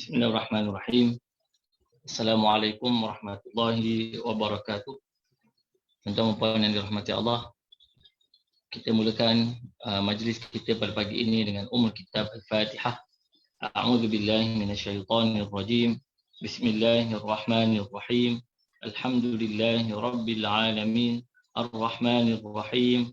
Bismillahirrahmanirrahim. Assalamualaikum warahmatullahi wabarakatuh. Tuan-tuan dan puan yang dirahmati Allah, kita mulakan majlis kita pada pagi ini dengan kitab Al-Fatihah. A'udzu billahi minasyaitonir rajim. Bismillahirrahmanirrahim. Alhamdulillahi rabbil alamin. Arrahmanir rahim.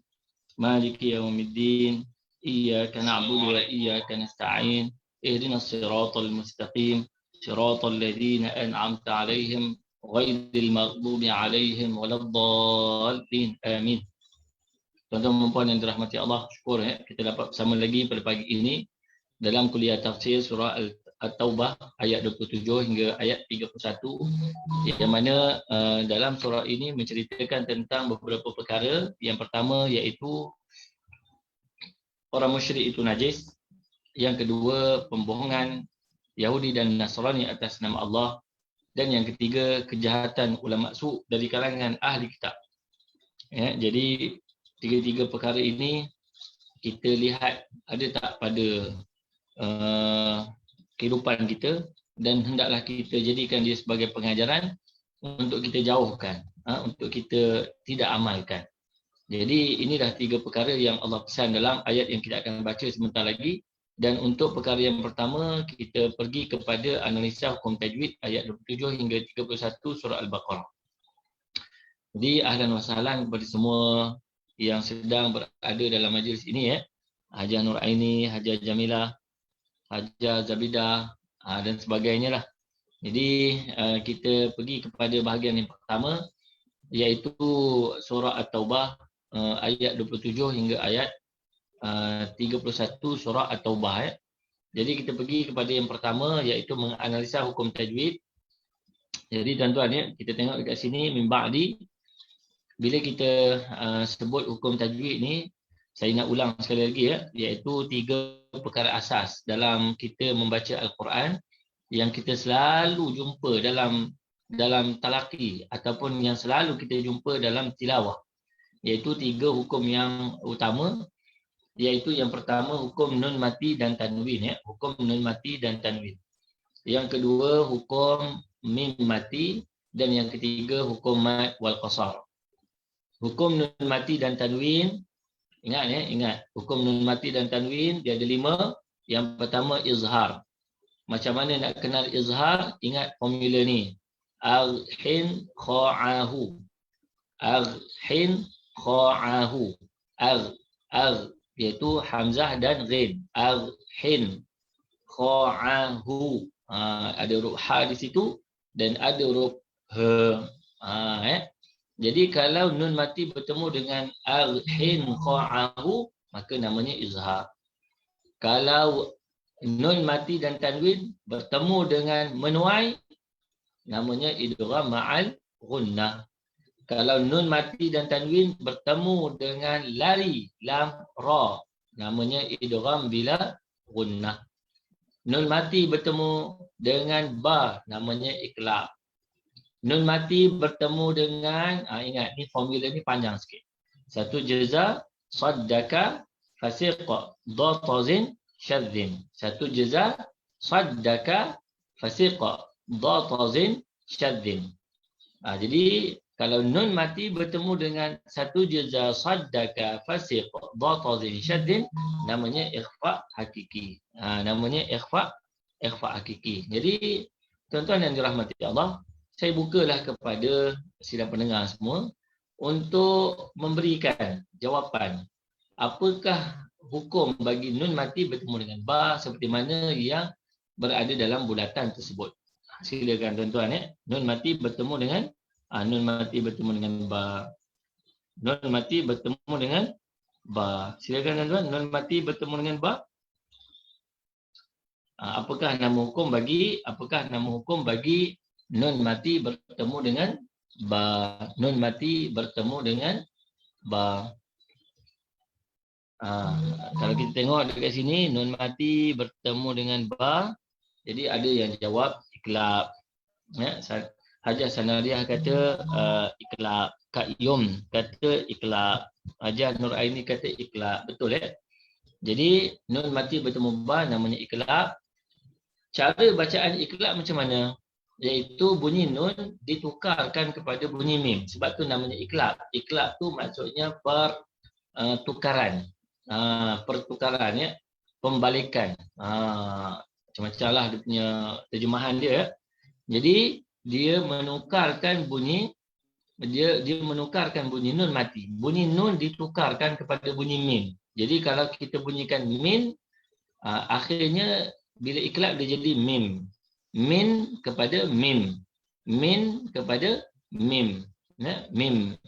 Maliki yaumiddin. Iyyaka na'budu wa iyyaka nasta'in. Ihdinas siratal mustaqim. Siratal ladzina an'amta 'alaihim ghairil maghdubi 'alaihim waladdallin. Amin. Tuan-tuan dan puan yang dirahmati Allah, syukur kita dapat bersama lagi pada pagi ini dalam kuliah tafsir surah At-Taubah ayat 27 hingga ayat 31, yang mana dalam surah ini menceritakan tentang beberapa perkara. Yang pertama iaitu orang musyrik itu najis. Yang kedua, pembohongan Yahudi dan Nasrani atas nama Allah. Dan yang ketiga, kejahatan ulama su' dari kalangan ahli kitab. Ya, jadi tiga-tiga perkara ini kita lihat ada tak pada kehidupan kita, dan hendaklah kita jadikan dia sebagai pengajaran untuk kita jauhkan, untuk kita tidak amalkan. Jadi inilah tiga perkara yang Allah pesan dalam ayat yang kita akan baca sebentar lagi. Dan untuk perkara yang pertama, kita pergi kepada analisa hukum tajwid ayat 27 hingga 31 surah Al-Baqarah. Jadi ahlan wa sahlan kepada semua yang sedang berada dalam majlis ini, Hajah Nuraini, Hajah Jamilah, Hajah Zabidah dan sebagainya lah. Jadi kita pergi kepada bahagian yang pertama, iaitu surah At-Taubah ayat 27 hingga ayat 31 surah At-Taubah. Jadi kita pergi kepada yang pertama, iaitu menganalisa hukum tajwid. Jadi tuan-tuan, kita tengok dekat sini, min ba'di, bila kita sebut hukum tajwid ni, saya nak ulang sekali lagi, iaitu tiga perkara asas dalam kita membaca Al-Quran yang kita selalu jumpa dalam talaqi ataupun yang selalu kita jumpa dalam tilawah, iaitu tiga hukum yang utama. Iaitu yang pertama, hukum nun mati dan tanwin, hukum nun mati dan tanwin. Yang kedua, hukum mim mati, dan yang ketiga, hukum mad wal qasar. Hukum nun mati dan tanwin, ingat hukum nun mati dan tanwin dia ada 5. Yang pertama, izhar. Macam mana nak kenal izhar? Ingat formula ni, al-hin kha'ahu, al-hin kha'ahu, al iaitu hamzah dan ghain, al-hin kha'ahu. Ada huruf ha di situ dan ada huruf he. Jadi kalau nun mati bertemu dengan al-hin kha'ahu, maka namanya izhar. Kalau nun mati dan tanwin bertemu dengan menuai, namanya idgham ma'al ghunnah. Kalau nun mati dan tanwin bertemu dengan lari, lam, ra, namanya idgham bila ghunnah. Nun mati bertemu dengan ba, namanya iqlab. Nun mati bertemu dengan, ingat ni formula ni panjang sikit. Satu jaza, saddaka, fasiqa, datazin, syadzin. Satu jaza, saddaka, fasiqa, datazin, syadzin. Jadi kalau nun mati bertemu dengan satu jaza, saddaka, fasiq, datazin, syaddin, namanya ikhfa hakiki. Namanya ikhfa hakiki. Jadi tuan-tuan yang dirahmati Allah, saya bukalah kepada sidang pendengar semua untuk memberikan jawapan. Apakah hukum bagi nun mati bertemu dengan ba seperti mana yang berada dalam bulatan tersebut? Silakan tuan-tuan, nun mati bertemu dengan nun mati bertemu dengan ba. Nun mati bertemu dengan ba. Silakan tuan-tuan, nun mati bertemu dengan ba. Apakah nama hukum bagi nun mati bertemu dengan ba? Nun mati bertemu dengan ba. Kalau kita tengok dekat sini, nun mati bertemu dengan ba. Jadi ada yang jawab iqlab. Hajah Sanariah kata iqlab. Kak Yum kata iqlab. Hajah Nuraini kata iqlab. Betul Jadi nun mati bertemu ba namanya iqlab. Cara bacaan iqlab macam mana? Iaitu bunyi nun ditukarkan kepada bunyi mim. Sebab tu namanya iqlab. Iqlab tu maksudnya pertukaran. Pertukaran ya. Pembalikan. Macam-macam lah dia punya terjemahan dia. Jadi dia menukarkan bunyi nun mati. Bunyi nun ditukarkan kepada bunyi mim. Jadi kalau kita bunyikan min, akhirnya bila iqlab dia jadi mim. Min kepada mim. Min kepada mim. Ya, mim.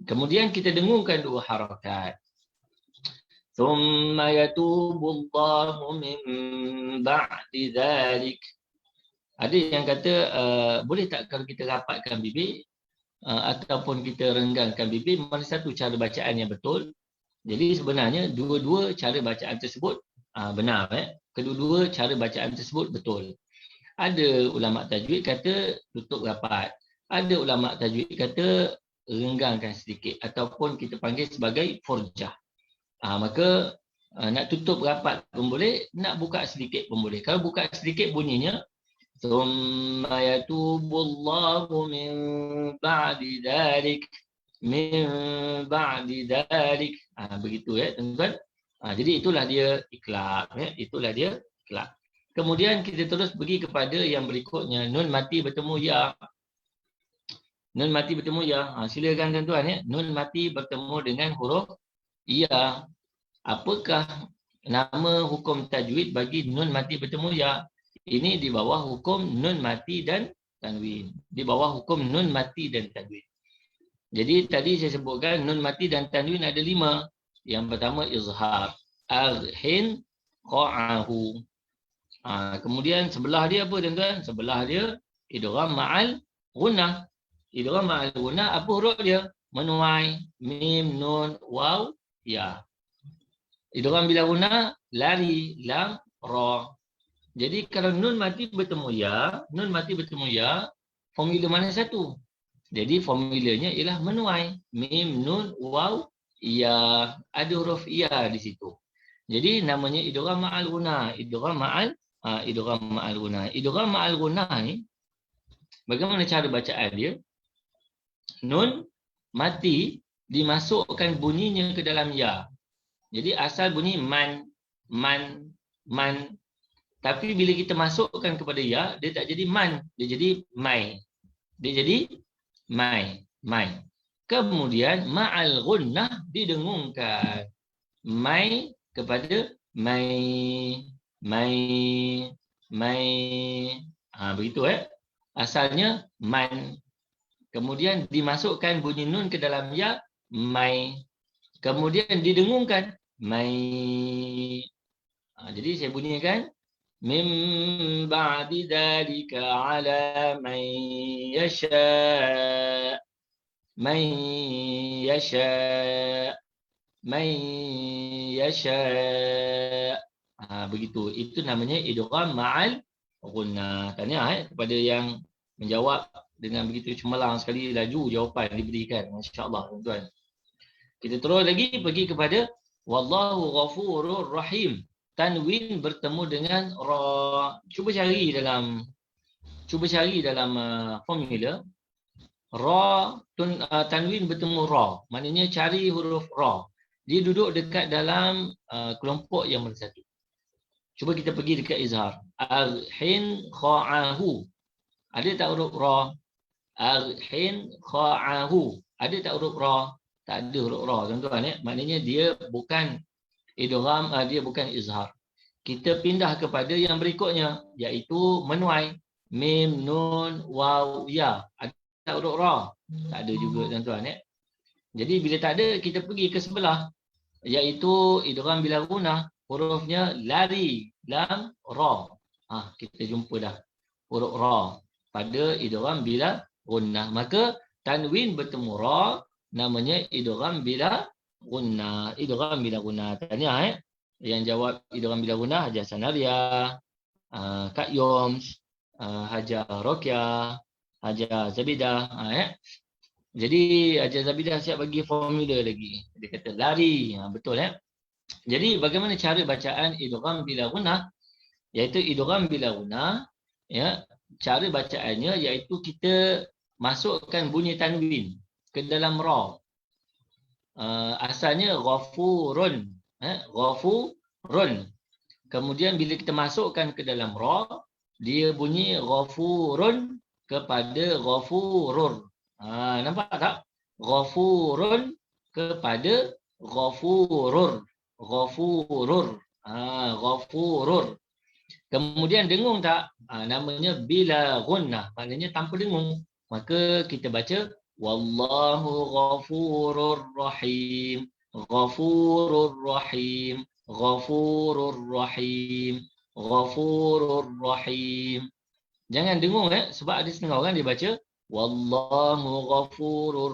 Kemudian kita dengungkan dua harakat. Thumma yatubullahu min ba'di dhalik. Ada yang kata, boleh tak kalau kita rapatkan bibir ataupun kita renggangkan bibir, mana satu cara bacaan yang betul? Jadi sebenarnya dua-dua cara bacaan tersebut benar. Kedua-dua cara bacaan tersebut betul. Ada ulama tajwid kata tutup rapat. Ada ulama tajwid kata renggangkan sedikit ataupun kita panggil sebagai furjah. Maka nak tutup rapat pun boleh, nak buka sedikit pun boleh. Kalau buka sedikit bunyinya thumma yatubullahu min ba'di dzalik min ba'di dzalik. Begitu ya tuan-tuan. Jadi itulah dia iqlab ya, itulah dia iqlab. Kemudian kita terus pergi kepada yang berikutnya, nun mati bertemu ya. Nun mati bertemu ya. Silakan tuan-tuan ya. Nun mati bertemu dengan huruf ya. Apakah nama hukum tajwid bagi nun mati bertemu ya? Ini di bawah hukum nun mati dan tanwin. Di bawah hukum nun mati dan tanwin. Jadi tadi saya sebutkan nun mati dan tanwin ada 5. Yang pertama izhar. Arhin qa'ahu. Kemudian sebelah dia apa tuan-tuan? Sebelah dia idgham ma'al gunnah. Idgham ma'al gunnah apa huruf dia? Menuai. Mim, nun, waw, ya. Idgham bila gunnah lari, lam, ra. Jadi kalau nun mati bertemu ya, formula mana satu? Jadi formulanya ialah menuai. Mim, nun, waw, ya. Ada huruf ya di situ. Jadi namanya idgham ma'al gunnah. Idgham ma'al gunnah. Idgham ma'al gunnah ni bagaimana cara bacaan dia? Nun mati dimasukkan bunyinya ke dalam ya. Jadi asal bunyi man. Tapi bila kita masukkan kepada ya, dia tak jadi man, dia jadi mai. Kemudian ma'al gunnah didengungkan. Mai kepada mai. Begitu asalnya man. Kemudian dimasukkan bunyi nun ke dalam ya, mai. Kemudian didengungkan mai. Jadi saya bunyikan mim ba'di dzalika ala man yasha. Begitu. Itu namanya idgham ma'al gunnah. Tahniah kepada yang menjawab dengan begitu cemerlang sekali, laju jawapan diberikan. Masya-Allah tuan-tuan. Kita terus lagi pergi kepada wallahu ghafurur rahim. Tanwin bertemu dengan ra. Cuba cari dalam formula. Ra, tanwin bertemu ra. Maknanya cari huruf ra. Dia duduk dekat dalam kelompok yang mana satu. Cuba kita pergi dekat izhar. Arhin kha'ahu. Ada tak huruf ra? Arhin kha'ahu. Ada tak huruf ra? Tak ada huruf ra tuan-tuan ya. Maknanya dia bukan idgham, dia bukan izhar. Kita pindah kepada yang berikutnya, iaitu menuai. Mim, nun, waw, ya. Ada tak huruf ra? Tak ada juga tuan-tuan ya. Jadi bila tak ada, kita pergi ke sebelah, iaitu idgham bila gunnah. Hurufnya lari, lam, ra. Kita jumpa dah huruf ra pada idgham bila gunnah. Maka tanwin bertemu ra, namanya idgham bila gunnah. Idgham bila gunnah. Tahniah yang jawab idgham bila gunnah, Hajar Sanaria, Kak Yoms, Hajar Rokia, Hajar Zabidah. Jadi Hajar Zabidah siap bagi formula lagi. Dia kata lari. Betul Jadi bagaimana cara bacaan idgham bila gunnah? iaitu idgham bila guna, ya. Cara bacaannya iaitu kita masukkan bunyi tanwin ke dalam ra. Asalnya ghafurun, ghafurun. Kemudian bila kita masukkan ke dalam ra, dia bunyi ghafurun kepada ghafurur. Nampak tak? Ghafurun kepada ghafurur. Ghafurur. Ghafurur. Kemudian dengung tak? Namanya bila gunnah. Maknanya tanpa dengung. Maka kita baca wallahu ghafurur rahim. Ghafurur rahim. Ghafurur rahim. Ghafurur rahim. Jangan dengung sebab ada setengah orang dia baca wallahu ghafurur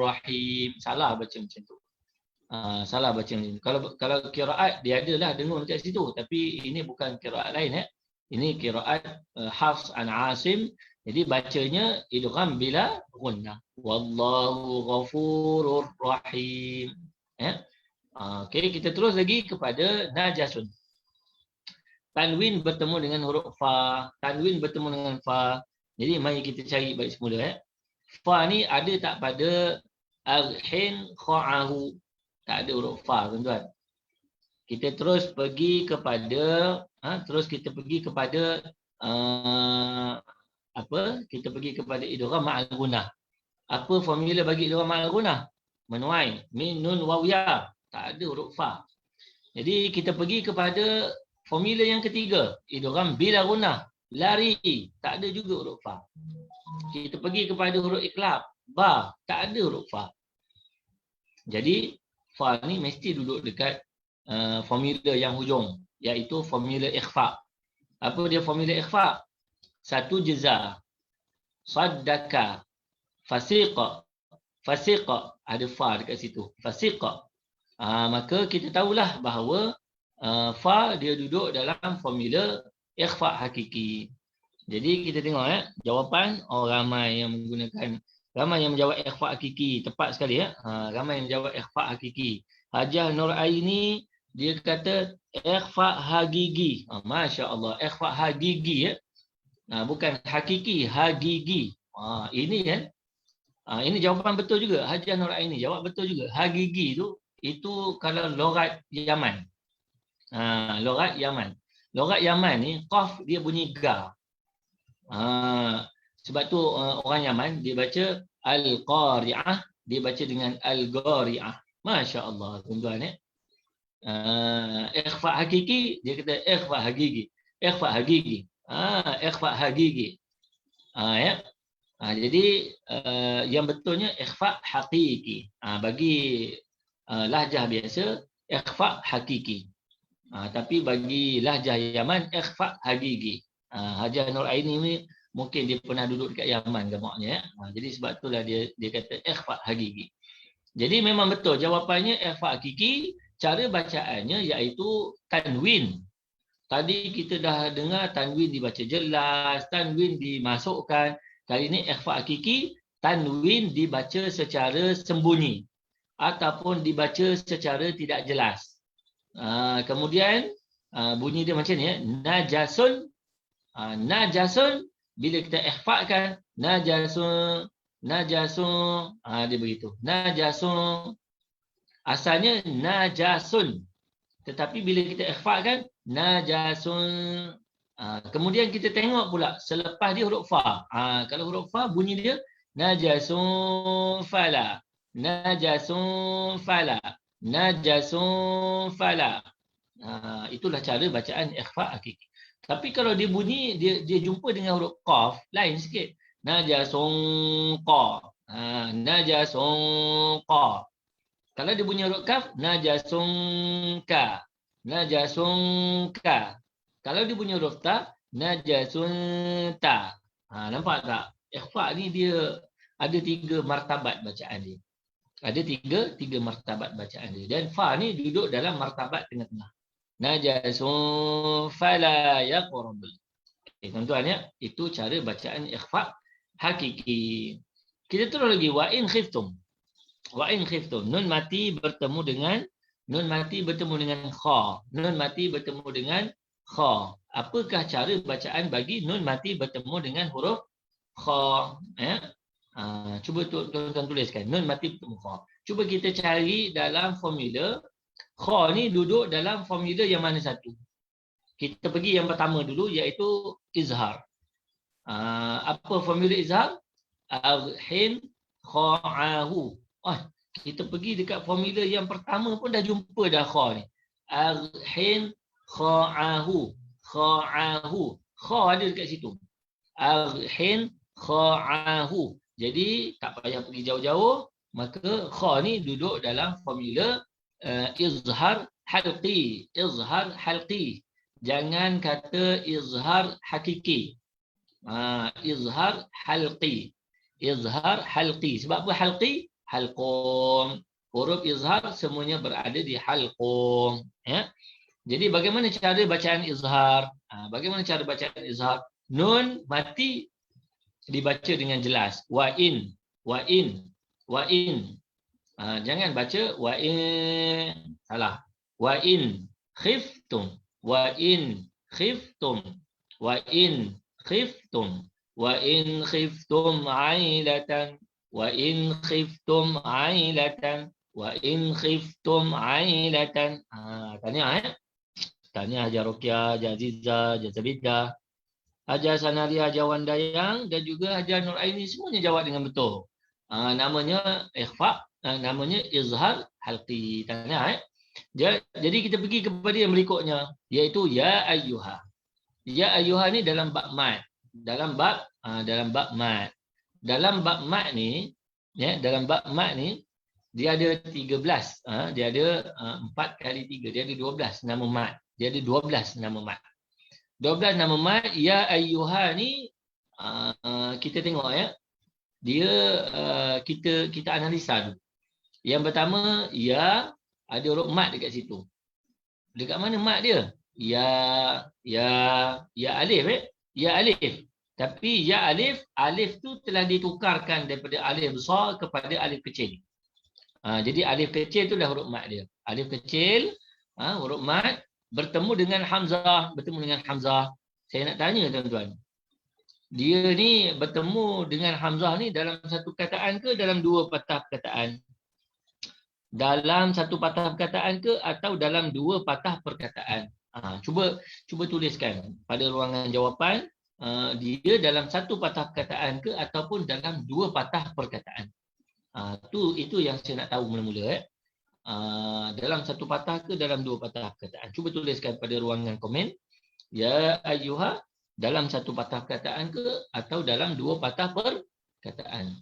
rahim. Salah baca macam tu. Salah baca macam tu. Kalau qiraat dia adalah dengung dekat situ, tapi ini bukan qiraat lain Ini qiraat Hafs an Asim. Jadi bacanya idgham bila gunnah. Wallahu ghafurur rahim. Okey, kita terus lagi kepada najasun. Tanwin bertemu dengan huruf fa, tanwin bertemu dengan fa. Jadi mari kita cari balik semula Fa ni ada tak pada al-hin kha'ahu? Tak ada huruf fa, tuan-tuan. Kita terus pergi kepada Kita pergi kepada idgham ma'al gunnah. Apa formula bagi idgham ma'al gunnah? Menuai min nun waw ya. Tak ada huruf fa. Jadi kita pergi kepada formula yang ketiga, idgham bila gunnah, lari, tak ada juga huruf fa. Kita pergi kepada huruf iqlab, ba, tak ada huruf fa. Jadi fa ni mesti duduk dekat formula yang hujung, iaitu formula ikhfa. Apa dia formula ikhfa? Satu jeza, saddaka, fasiqa. Fasiqa ada fa dekat situ. Fasiqa. Maka kita tahulah bahawa fa dia duduk dalam formula ikhfa hakiki. Jadi kita tengok jawapan ramai yang menjawab ikhfa hakiki, tepat sekali ramai yang menjawab ikhfa hakiki. Hajah Nur Aini dia kata ikhfa hagigi. Masya-Allah, ikhfa hagigi bukan hakiki, hagigi. Ini jawapan betul juga. Hajah Nur Aini jawab betul juga. Hagigi itu kalau logat Yaman. Logat Yaman. Logat Yaman ni qaf dia bunyi ga. Sebab tu orang Yaman dia baca al-qari'ah, dia baca dengan al-ghari'ah. Masya-Allah, tuan-tuan ikhfa hakiki dia kata ikhfa hagigi. Ikhfa hagigi. Ikhfa hagigi. Jadi yang betulnya ikhfa hakiki. Bagi lahjah biasa ikhfa hakiki. Tapi bagi lahjah Yaman ikhfa hagigi. Hajah Nur Aini ni mungkin dia pernah duduk dekat Yaman gamaknya jadi sebab itulah dia kata ikhfa hagigi. Jadi memang betul jawapannya ikhfa hakiki. Cara bacaannya iaitu tanwin. Tadi kita dah dengar tanwin dibaca jelas, tanwin dimasukkan. Kali ini ikhfa hakiki, tanwin dibaca secara sembunyi ataupun dibaca secara tidak jelas. Kemudian bunyi dia macam ni najasun. Najasun bila kita ikhfakan najasun, najasun, dia begitu. Najasun asalnya najasun, tetapi bila kita ikhfakan najasun. Kemudian kita tengok pula selepas dia huruf fa. Kalau huruf fa bunyi dia najasun fala, najasun fala, najasun fala. Itulah cara bacaan ikhfa hakiki. Tapi kalau dia bunyi dia jumpa dengan huruf qaf lain sikit. Najasun qa. Najasun qa. Kalau dia bunyi huruf kaf najasun ka. Najasun ka. Kalau dia bunyi huruf ta, najasun ta. Nampak tak? Ikhfa ni dia ada 3 martabat bacaan dia. Ada tiga martabat bacaan dia. Dan fa ni duduk dalam martabat tengah-tengah. Najasun fala yaqrab. Tuan-tuan itu cara bacaan ikhfa hakiki. Kita terus lagi wa in khiftum. Wa in khiftum. Nun mati bertemu dengan kha. Nun mati bertemu dengan kha. Apakah cara bacaan bagi nun mati bertemu dengan huruf kha? Cuba tuan-tuan tuliskan. Nun mati bertemu kha. Cuba kita cari dalam formula. Kha ni duduk dalam formula yang mana satu? Kita pergi yang pertama dulu iaitu izhar. Apa formula izhar? Arhin kha'ahu. Kita pergi dekat formula yang pertama pun dah jumpa dah kha ni. Arhin kha'ahu. Kha'ahu. Kha ada dekat situ. Arhin kha'ahu. Jadi tak payah pergi jauh-jauh. Maka kha ni duduk dalam formula izhar halqi. Izhar halqi. Jangan kata izhar hakiki. Izhar halqi. Izhar halqi. Sebab apa halqi? Halqum. Huruf izhar semuanya berada di halqum. Ya. Jadi bagaimana cara bacaan izhar? Bagaimana cara bacaan izhar? Nun mati dibaca dengan jelas. Wa in. Wa in. Wa in. Jangan baca wa in. Salah. Wa in khiftum. Wa in khiftum. Wa in khiftum. Wa in khiftum ailatan. Wa in khiftum ailatan. Wa in khiftum ailatan. Tanya Tanya Hajar Ruqyah, Hajar Aziza, Hajar Zabidah, Hajar Sanaria, Hajar Wandayang dan juga Hajar Nur Aini semuanya jawab dengan betul. Namanya ikhfa, namanya izhar halqi. Tanya Jadi kita pergi kepada yang berikutnya iaitu ya ayyuha. Ya ayyuha ni dalam bab mat. Dalam bab mat. Dalam bab mat ni, ya, dalam bab mat ni dia ada 13. Dia ada 4 kali 3. Dia ada 12 nama mat. Dia ada 12 nama mat. 12 nama mat. Ya ayyuha ni kita tengok ya. Dia kita analisa dulu. Yang pertama ya, ada huruf mat dekat situ. Dekat mana mat dia? Ya alif Ya alif. Tapi ya alif tu telah ditukarkan daripada alif besar kepada alif kecil. Jadi alif kecil tu dah huruf mat dia. Alif kecil, huruf mat bertemu dengan hamzah, Saya nak tanya tuan-tuan. Dia ni bertemu dengan hamzah ni dalam satu perkataan ke dalam dua patah perkataan? Dalam satu patah perkataan ke atau dalam dua patah perkataan? Cuba tuliskan pada ruangan jawapan, dia dalam satu patah perkataan ke ataupun dalam dua patah perkataan? Itu yang saya nak tahu mula-mula. Dalam satu patah ke dalam dua patah perkataan? Cuba tuliskan pada ruangan komen. Ya ayyuha dalam satu patah perkataan ke atau dalam dua patah perkataan?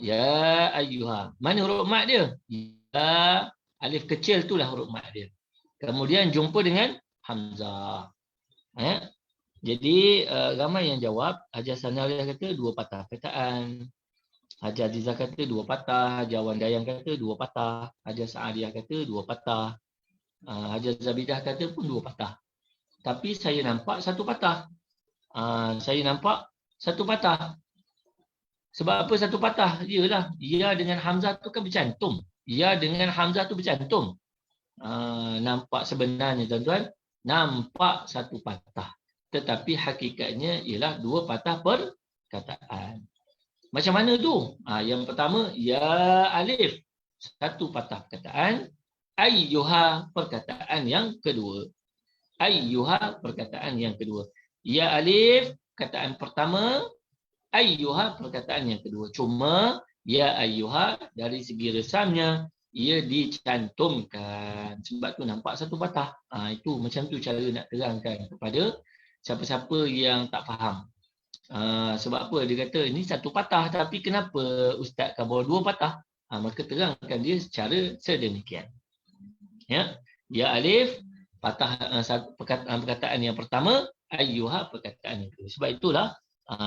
Ya ayyuha. Mana huruf mat dia? Ya, alif kecil itulah huruf mat dia. Kemudian jumpa dengan hamzah. Jadi ramai yang jawab. Hajar Sanariah kata dua patah perkataan. Hajar Aziza kata dua patah. Hajar Wandayang kata dua patah. Hajar Sa'adiah kata dua patah. Hajar Zabidah kata pun dua patah. Tapi saya nampak satu patah. Sebab apa satu patah? Iyalah, ya dengan hamzah tu kan bercantum. Ya dengan hamzah tu bercantum. Nampak sebenarnya tuan-tuan, nampak satu patah. Tetapi hakikatnya ialah dua patah perkataan. Macam mana tu? Yang pertama, ya alif. Satu patah perkataan. Ayyuha perkataan yang kedua. Ayyuha perkataan yang kedua. Ya alif perkataan pertama. Ayyuha perkataan yang kedua. Cuma ya ayyuha dari segi resamnya ia dicantumkan. Sebab tu nampak satu patah. Itu macam tu cara nak terangkan kepada siapa-siapa yang tak faham. Sebab apa dia kata ini satu patah tapi kenapa ustaz kan bawa dua patah? Maka terangkan dia secara sedemikian. Ya alif patah perkataan yang pertama, ayyuha perkataan yang kedua. Sebab itulah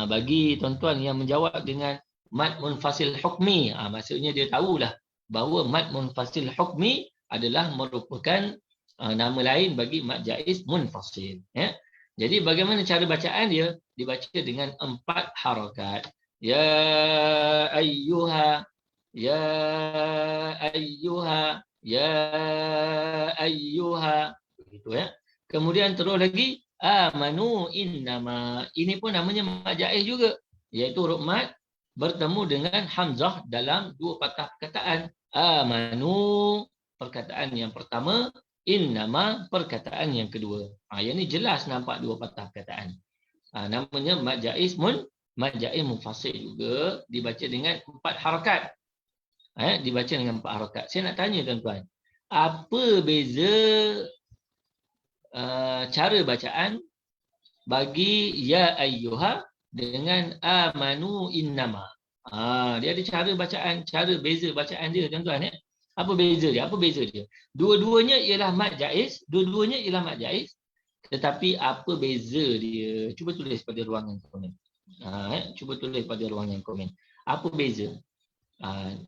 bagi tuan-tuan yang menjawab dengan mad munfasil hukmi, maksudnya dia tahulah bahawa mad munfasil hukmi adalah merupakan nama lain bagi mad jaiz munfasil. Ya. Jadi bagaimana cara bacaan dia? Dibaca dengan 4 harakat. Ya ayyuha, ya ayyuha, ya ayyuha. Begitu ya. Kemudian terus lagi amanu innama. Ini pun namanya mat jaiz juga, iaitu huruf mat bertemu dengan hamzah dalam dua patah perkataan. Amanu perkataan yang pertama, innama perkataan yang kedua. Yang ni jelas nampak dua patah perkataan. Namanya mat jaiz mufassal juga, dibaca dengan 4 harakat. Dibaca dengan 4 harakat. Saya nak tanya tuan-tuan, apa beza cara bacaan bagi ya ayyuha dengan amanu innama? Dia ada cara bacaan, cara beza bacaan dia tuan-tuan. Apa beza dia? Dua-duanya ialah mat jaiz, tetapi apa beza dia? Cuba tulis pada ruangan komen. Apa beza?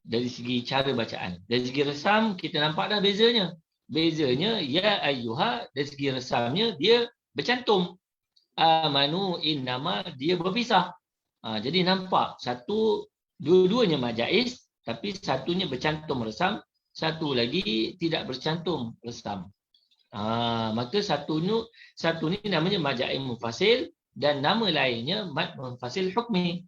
Dari segi cara bacaan. Dari segi resam kita nampak dah bezanya. Bezanya ya ayyuha, dari segi resamnya dia bercantum. Amanu innama dia berpisah. Jadi nampak dua-duanya mat jaiz, tapi satunya bercantum resam, satu lagi tidak bercantum resam. Maka satu ni namanya mat jaiz mufasil dan nama lainnya mat mufasil hukmi.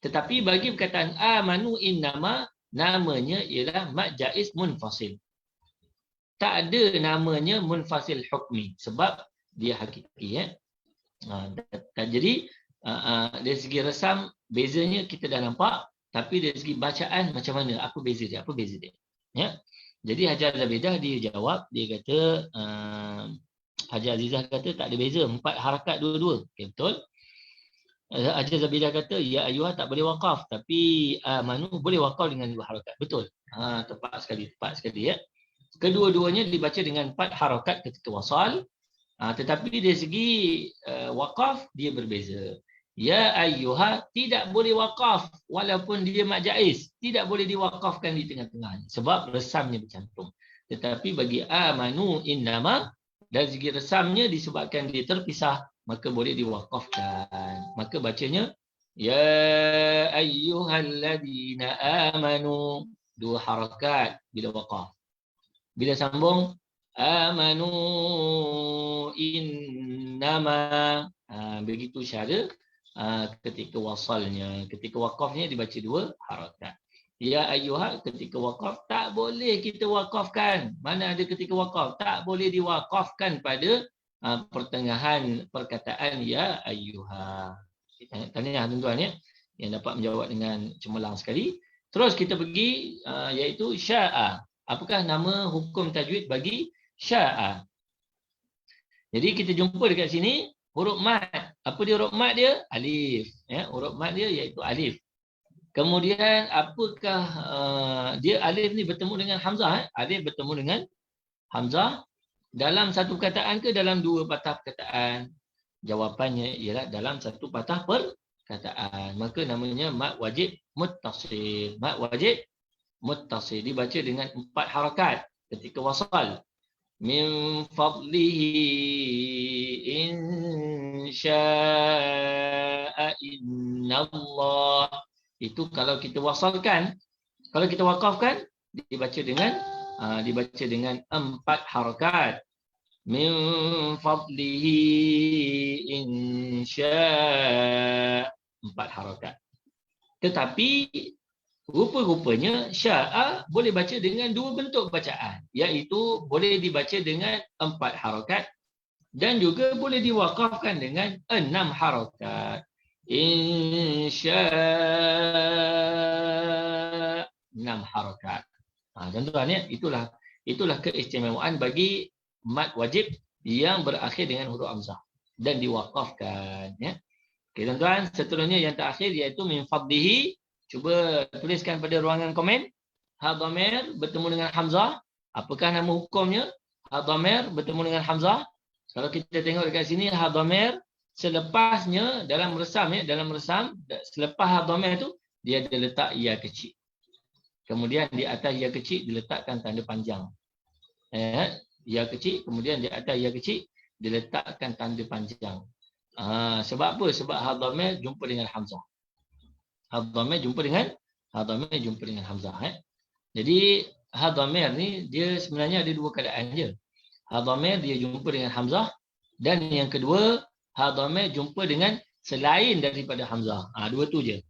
Tetapi bagi perkataan amanu innama, namanya ialah mat jaiz munfasil. Tak ada namanya munfasil hukmi sebab dia hakiki. Jadi dari segi resam bezanya kita dah nampak, tapi dari segi bacaan macam mana? Apa beza dia? Jadi Hajar Zabidah dia jawab, dia kata Hajar Azizah kata tak ada beza, 4 harakat dua-dua. Okay, betul. Hajar Zabidah kata ya ayyuha tak boleh waqaf, tapi amanu boleh waqaf dengan 2 harakat. Betul. Tepat sekali ya. Kedua-duanya dibaca dengan 4 harakat ketika wasal. Tetapi dari segi waqaf dia berbeza. Ya ayyuha tidak boleh waqaf walaupun dia mat jaiz, tidak boleh diwaqafkan di tengah-tengah sebab resamnya bercantum. Tetapi bagi amanu innama, dari segi resamnya disebabkan dia terpisah, maka boleh diwaqafkan. Maka bacanya ya ayyuhalladzina amanu, 2 harakat bila waqaf. Bila sambung amanu innama, begitu cara ketika wasalnya. Ketika waqafnya dibaca 2 harakat. Ya ayyuha ketika waqaf tak boleh kita waqafkan. Mana ada ketika waqaf tak boleh diwaqafkan pada pertengahan perkataan ya ayyuha. Tanya tuan-tuan ya, yang dapat menjawab dengan cemerlang sekali. Terus kita pergi iaitu sya'a. Apakah nama hukum tajwid bagi sya'a? Jadi kita jumpa dekat sini huruf mat. Apa dia huruf mat dia? Alif. Huruf mat dia iaitu alif. Kemudian apakah dia alif ni bertemu dengan hamzah? Alif bertemu dengan hamzah dalam satu perkataan ke dalam 2 patah perkataan? Jawapannya ialah dalam satu patah perkataan. Maka namanya mat wajib muttasil. Mat wajib muttasil dibaca dengan 4 harakat ketika wasal. Min fadlihi insya'a innallah. Itu kalau kita wasalkan. Kalau kita waqafkan dibaca dengan 4 harakat. Min fadlihi insya'a, 4 harakat. Tetapi rupa-rupanya sya'a boleh baca dengan 2 bentuk bacaan, iaitu boleh dibaca dengan 4 harakat dan juga boleh diwaqafkan dengan 6 harakat. Insya' 6 harakat. Tuan-tuan ya, itulah keistimewaan bagi mat wajib yang berakhir dengan huruf hamzah dan diwaqafkan ya. Okey tuan-tuan, seterusnya yang terakhir iaitu min fadlihi. Cuba tuliskan pada ruangan komen. Ha dhamir bertemu dengan hamzah. Apakah nama hukumnya? Ha dhamir bertemu dengan hamzah. Kalau kita tengok dekat sini ha dhamir selepasnya dalam resam selepas ha dhamir tu dia ada letak ya kecil. Kemudian di atas ya kecil diletakkan tanda panjang. Ya kecil, kemudian di atas ya kecil diletakkan tanda panjang. Sebab apa? Sebab ha dhamir jumpa dengan hamzah. Ha dhamir jumpa dengan hamzah. Jadi ha dhamir ni dia sebenarnya ada 2 keadaan je. Ha dhamir dia jumpa dengan hamzah, dan yang kedua ha dhamir jumpa dengan selain daripada hamzah. Dua tu je.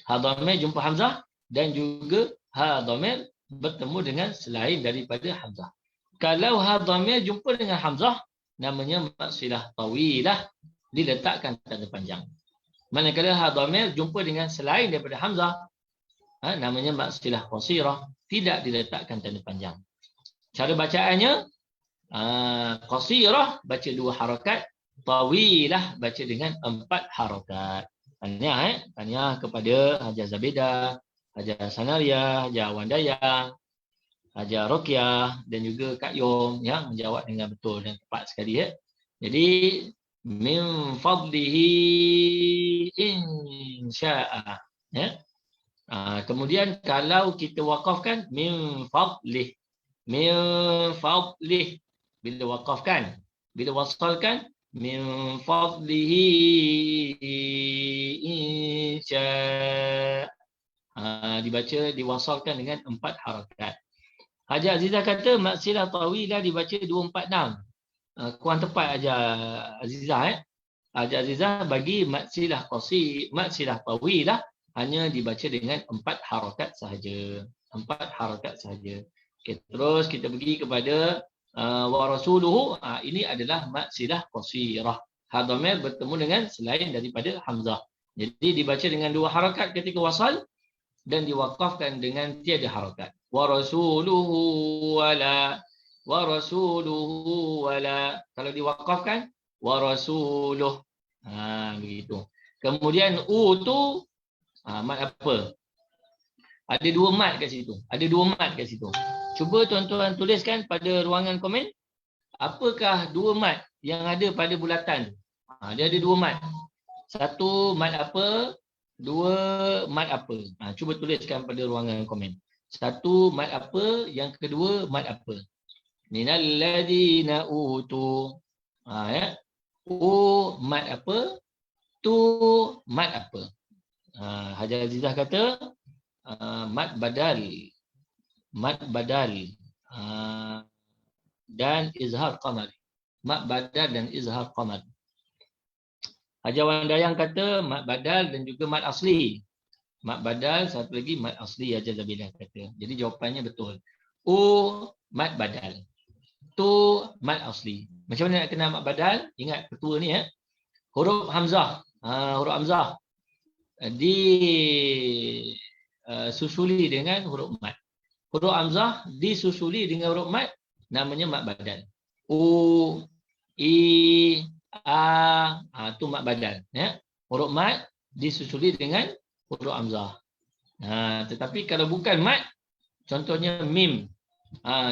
Ha dhamir jumpa hamzah dan juga ha dhamir bertemu dengan selain daripada hamzah. Kalau ha dhamir jumpa dengan hamzah, namanya mad silah tawilah, diletakkan tanda panjang. Manakala ha dhamir jumpa dengan selain daripada hamzah, namanya mad silah qasirah, tidak diletakkan tanda panjang. Cara bacaannya, qasirah baca 2 harakat, tawilah baca dengan 4 harakat. Tanya kepada Hajar Zabidah, Hajar Sanaria, Hajar Wandayang, Hajar Rokiah dan juga Kak Yom yang menjawab dengan betul dan tepat sekali. Jadi min fadlihi insya'a. Kemudian kalau kita wakafkan min fadlih. Min fadlih. Bila wakafkan, bila wasalkan min fadlihi insya'. Dibaca, diwasalkan dengan 4 harakat. Hajar Azizah kata mad silah tawilah dibaca 246. Kurang tepat Hajar Azizah. Hajar Azizah bagi mad silah qasir, mad silah tawilah hanya dibaca dengan 4 harakat sahaja. 4 harakat sahaja. Okay, terus kita pergi kepada wa rasuluhu. Ini adalah mad silah qasirah. Ha dhamir bertemu dengan selain daripada hamzah. Jadi dibaca dengan 2 harakat ketika wasal dan diwakafkan dengan tiada harakat. Wa rasuluhu wala, wa rasuluhu wala. Kalau diwakafkan wa rasuluh. Begitu. Kemudian tu mad apa? Ada 2 mad kat situ. Ada 2 mad kat situ. Cuba tuan-tuan tuliskan pada ruangan komen, apakah 2 mad yang ada pada bulatan? Dia ada 2 mad. 1 mad apa? 2 mad apa? Cuba tuliskan pada ruangan komen. 1 mad apa? Yang kedua mad apa? Minal ladina utu. Mad apa? Tu mad apa? Hajar Azizah kata mad badal. Mad badal dan izhar qamar. Mad badal dan izhar qamar. Hajar Wandayang kata mad badal dan juga mad asli. Mad badal, satu lagi mad asli, Hajar Zabidah kata. Jadi jawapannya betul. Mad badal. Tu mad asli. Macam mana nak kenal mad badal? Ingat ketua ni huruf hamzah. Huruf hamzah disusuli dengan huruf mad. Huruf hamzah disusuli dengan huruf mad, namanya mad badal. Tu mad badal. Huruf mad disusuli dengan huruf hamzah. Tetapi kalau bukan mad, contohnya mim.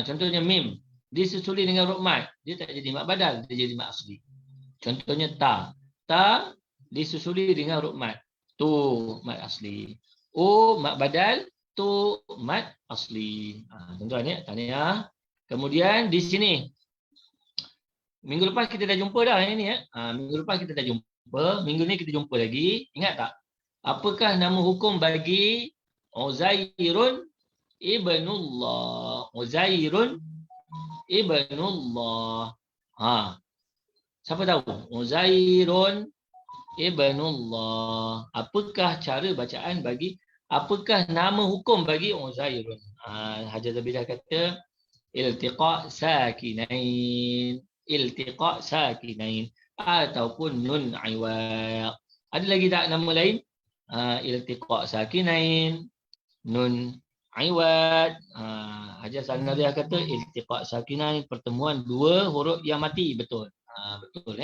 Contohnya mim disusuli dengan huruf mad, dia tak jadi mad badal, dia jadi mad asli. Contohnya ta. Ta disusuli dengan huruf mad. Tu mad asli. Mad badal, tu mad asli. Tuan-tuan tanya. Kemudian di sini minggu lepas kita dah jumpa dah ini minggu lepas kita dah jumpa, minggu ni kita jumpa lagi. Ingat tak? Apakah nama hukum bagi Uzairun ibnullah? Uzairun ibnullah. Siapa tahu? Uzairun ibnullah. Apakah cara bacaan bagi, apakah nama hukum bagi Uzairun? Hajar Zabidah kata iltiqa sakinain. Iltiqa sakinain ataupun nun iwaq. Ada lagi tak nama lain? Iltiqa sakinain, nun iwaq. Hajar Sanaria kata iltiqa sakinain, pertemuan 2 huruf yang mati. Betul. Betul.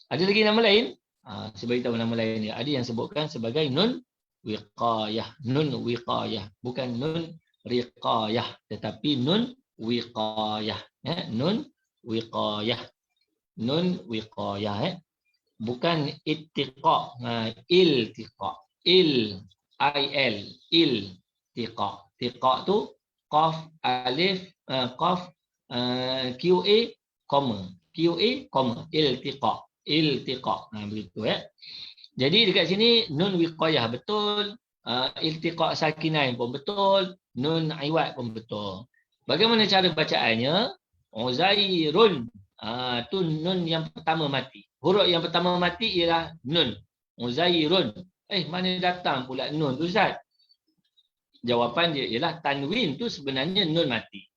Ada lagi nama lain? Saya beritahu nama lain dia. Ada yang sebutkan sebagai nun wiqayah. Nun wiqayah. Bukan nun riqayah, tetapi nun wiqayah. Nun wiqayah. Nun wiqayah. Bukan ittiqa. Iltiqa. Il. Iltiqa. Tiqa tu qaf alif qaf qa koma. Qa koma. Iltiqa. Iltiqa. Begitu Jadi dekat sini nun wiqayah betul. Iltiqa sakinain pun betul. Nun iwad pun betul. Bagaimana cara bacaannya? Uzairun. Tu nun yang pertama mati. Huruf yang pertama mati ialah nun. Uzairun. Mana datang pula nun tu Ustaz? Jawapan dia ialah tanwin tu sebenarnya nun mati.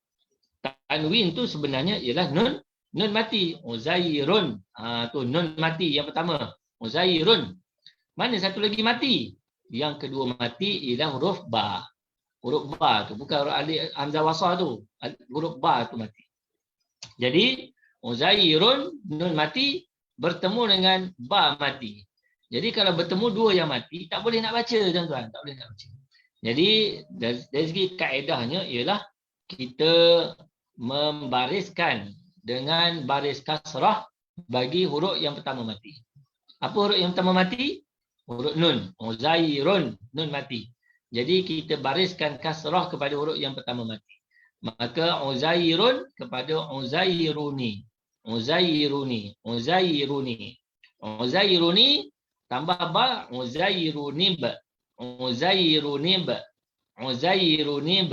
Tanwin tu sebenarnya ialah nun mati. Uzairun. Tu nun mati yang pertama. Uzairun. Mana satu lagi mati? Yang kedua mati ialah huruf ba. Huruf ba tu bukan huruf alif hamzah wasal tu. Huruf ba tu mati. Jadi Uzairun nun mati bertemu dengan ba mati. Jadi kalau bertemu dua yang mati tak boleh nak baca tuan-tuan, tak boleh nak baca. Jadi dari segi kaedahnya ialah kita membariskan dengan baris kasrah bagi huruf yang pertama mati. Apa huruf yang pertama mati? Huruf nun. Uzairun, nun mati. Jadi kita bariskan kasrah kepada huruf yang pertama mati. Maka Uzairun kepada Uzairuni. Uzairuni. Uzairuni. Uzairuni tambah ba Uzairunib. Uzairunib. Uzairunib.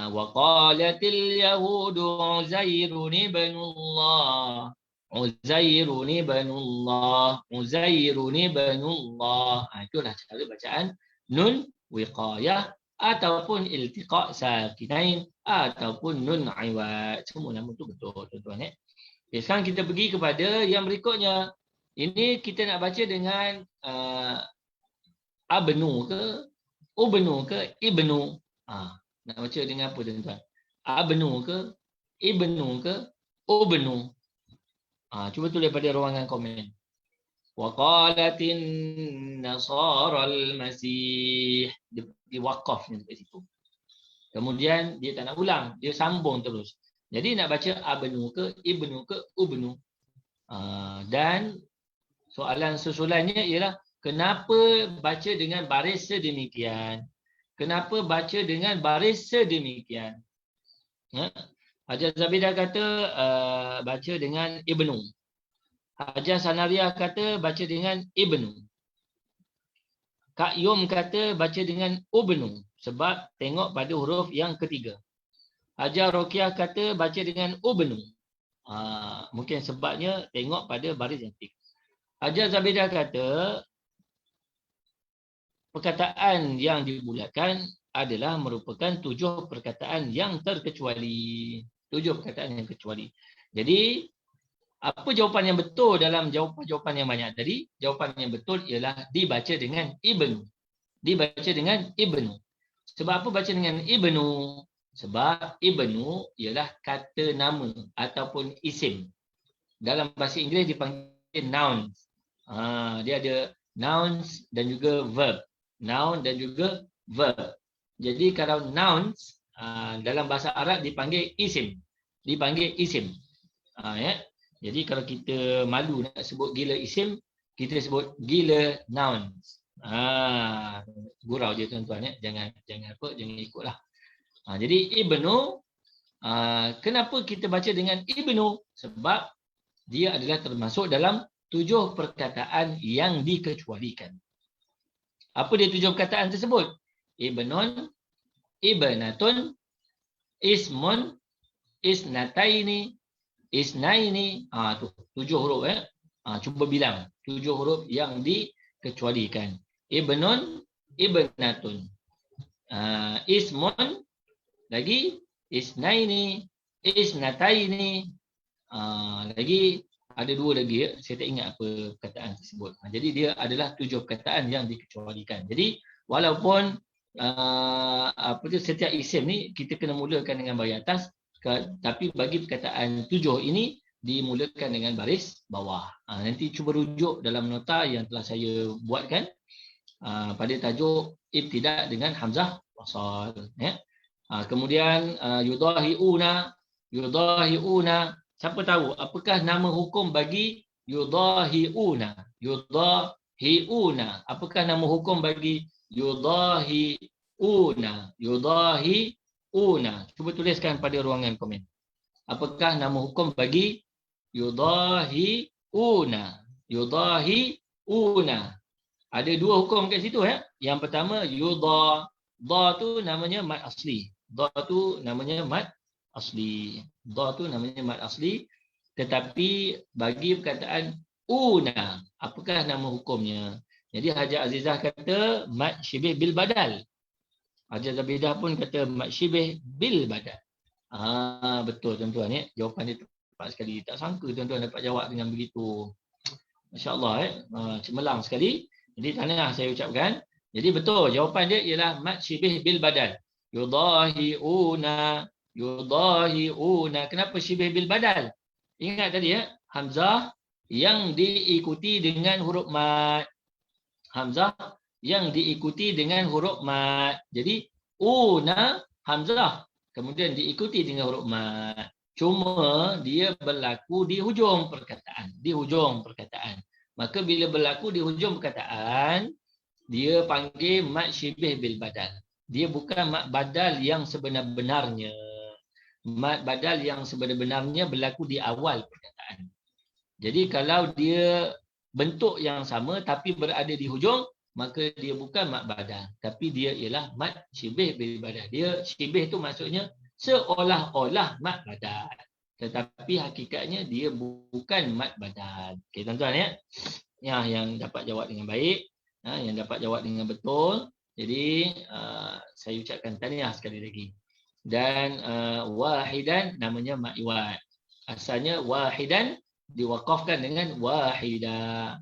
Wa qalatil yahudu Uzairun ibnullah. Uzairun ibnullah. Uzairun ibnullah. Itulah cara bacaan nun wiqayah ataupun iltiqa sakinain ataupun nun iwad. Semua nama tu betul tuan-tuan ya. Okay, sekarang kita pergi kepada yang berikutnya. Ini kita nak baca dengan abnu ke ubnu ke ibnu. Nak baca dengan apa tuan-tuan? Abnu ke ibnu ke ubnu. Cuba tulis pada ruangan komen. Wa qalatin nasaral masih, di waqaf ni dekat situ. Kemudian dia tak nak ulang, dia sambung terus. Jadi nak baca abnu ke ibnu ke ubnu. Dan soalan susulannya ialah kenapa baca dengan baris sedemikian? Kenapa baca dengan baris sedemikian? Hajar Zabidah kata baca dengan ibnu. Hajar Sanariah kata baca dengan ibnu. Kak Yum kata baca dengan ubnu sebab tengok pada huruf yang ketiga. Hajar Rokiah kata baca dengan ubnu. Mungkin sebabnya tengok pada baris yang ketiga. Hajar Zabidah kata perkataan yang dibulatkan adalah merupakan 7 perkataan yang terkecuali. 7 perkataan yang kecuali. Jadi apa jawapan yang betul dalam jawapan-jawapan yang banyak tadi? Jawapan yang betul ialah dibaca dengan ibnu. Dibaca dengan ibnu. Sebab apa baca dengan ibnu? Sebab ibnu ialah kata nama ataupun isim. Dalam bahasa Inggeris dipanggil nouns. Dia ada nouns dan juga verb. Noun dan juga verb. Jadi kalau nouns dalam bahasa Arab dipanggil isim. Dipanggil isim. Ya. Jadi kalau kita malu nak sebut gila isim, kita sebut gila nouns. Gurau je tuan-tuan ya. Jangan ikutlah. Jadi ibnu, kenapa kita baca dengan ibnu? Sebab dia adalah termasuk dalam 7 perkataan yang dikecualikan. Apa dia 7 perkataan tersebut? Ibnun, ibnatun, ismun, isnataini, isnaini. Tu 7 huruf ya. Cuba bilang 7 huruf yang dikecualikan. Ibnun, ibnatun, ismun, lagi isnaini, isnataini, lagi ada 2 lagi ya. Saya tak ingat apa perkataan tersebut. Jadi dia adalah 7 perkataan yang dikecualikan. Jadi walaupun setiap isim ni kita kena mulakan dengan baris atas, tapi bagi perkataan 7 ini dimulakan dengan baris bawah. Nanti cuba rujuk dalam nota yang telah saya buatkan pada tajuk ibtida dengan hamzah wasal ya. Kemudian yudahiuna, yudahiuna. Siapa tahu apakah nama hukum bagi yudahiuna? Yudahiuna. Apakah nama hukum bagi yudahiuna? Yudahiuna. Cuba tuliskan pada ruangan komen. Apakah nama hukum bagi yudahiuna? Yudahiuna. Ada 2 hukum kat situ ya. Yang pertama yudah. Da tu namanya mad asli. Da tu namanya mad asli. Dha tu namanya mad asli. Tetapi bagi perkataan una, apakah nama hukumnya? Jadi Hajar Azizah kata mad syibih bil badal. Hajar Zabidah pun kata mad syibih bil badal. Betul tuan-tuan ya. Jawapan dia tepat sekali. Tak sangka tuan-tuan dapat jawab dengan begitu. Masya-Allah cemerlang sekali. Jadi tahniah saya ucapkan. Jadi betul jawapan dia ialah mad syibih bil badal. Yudahiuna, yudahiuna. Kenapa syibih bil badal? Ingat tadi ya, hamzah yang diikuti dengan huruf mad. Hamzah yang diikuti dengan huruf mad. Jadi una hamzah kemudian diikuti dengan huruf mad. Cuma dia berlaku di hujung perkataan, di hujung perkataan. Maka bila berlaku di hujung perkataan, dia panggil mad syibih bil badal. Dia bukan mad badal yang sebenar-benarnya. Mad badal yang sebenar-benarnya berlaku di awal perkataan. Jadi kalau dia bentuk yang sama tapi berada di hujung, maka dia bukan mad badal, tapi dia ialah mad syibih bil badal. Dia syibih tu maksudnya seolah-olah mad badal, tetapi hakikatnya dia bukan mad badal. Okey tuan-tuan ya. Yang dapat jawab dengan baik, yang dapat jawab dengan betul. Jadi saya ucapkan tahniah sekali lagi. Dan wahidan namanya mad iwad. Asalnya wahidan diwaqafkan dengan wahida.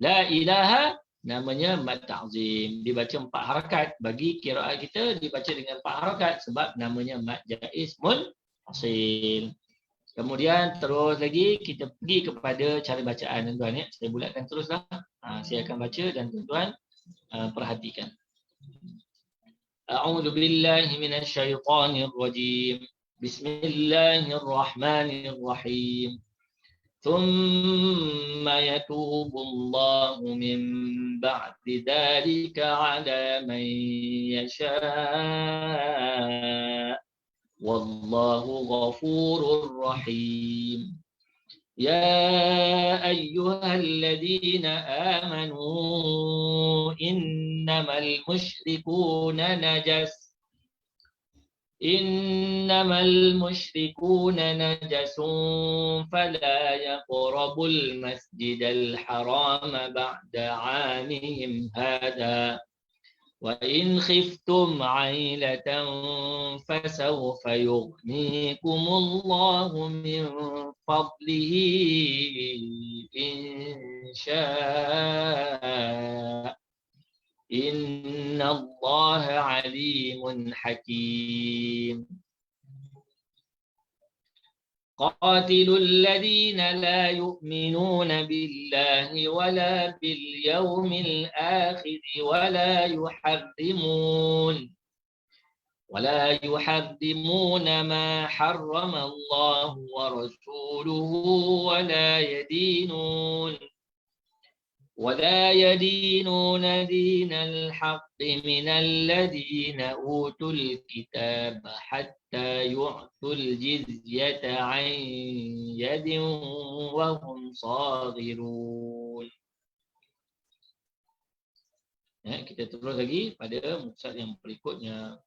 La ilaha namanya mad ta'zim. Dibaca 4 harakat. Bagi qiraat kita dibaca dengan 4 harakat sebab namanya mad jaiz munfasil. Kemudian terus lagi kita pergi kepada cara bacaan tuan-tuan ya. Saya bulatkan teruslah. Saya akan baca dan tuan-tuan perhatikan. A'udzu billahi minasy syaithanir rajim. Bismillahirrahmanirrahim. ثم يتوب الله من بعد ذلك على من يشاء والله غفور رحيم يا أيها الذين آمنوا إنما المشركون نجس فلا يقربوا المسجد الحرام بعد عامهم هذا وإن خفتم عيلة فسوف يغنيكم الله من فضله إن شاء إن الله عليم حكيم قاتلوا الذين لا يؤمنون بالله ولا باليوم الآخر ولا يحرمون ما حرم الله ورسوله ولا يدينون دين الحق من الذين أوتوا الكتاب حتى يعطوا الجزية عن يد وهم صاغرون. Kita terus lagi pada muka yang berikutnya.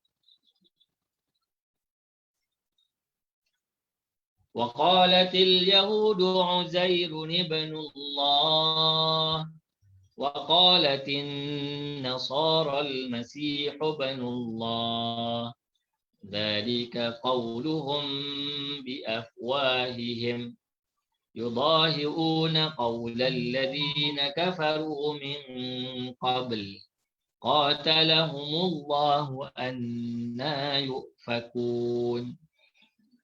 وقالت اليهود عزير ابن الله وقالت النصارى المسيح ابن الله ذلك قولهم بأفواههم يضاهئون قول الذين كفروا من قبل قاتلهم الله أنى يؤفكون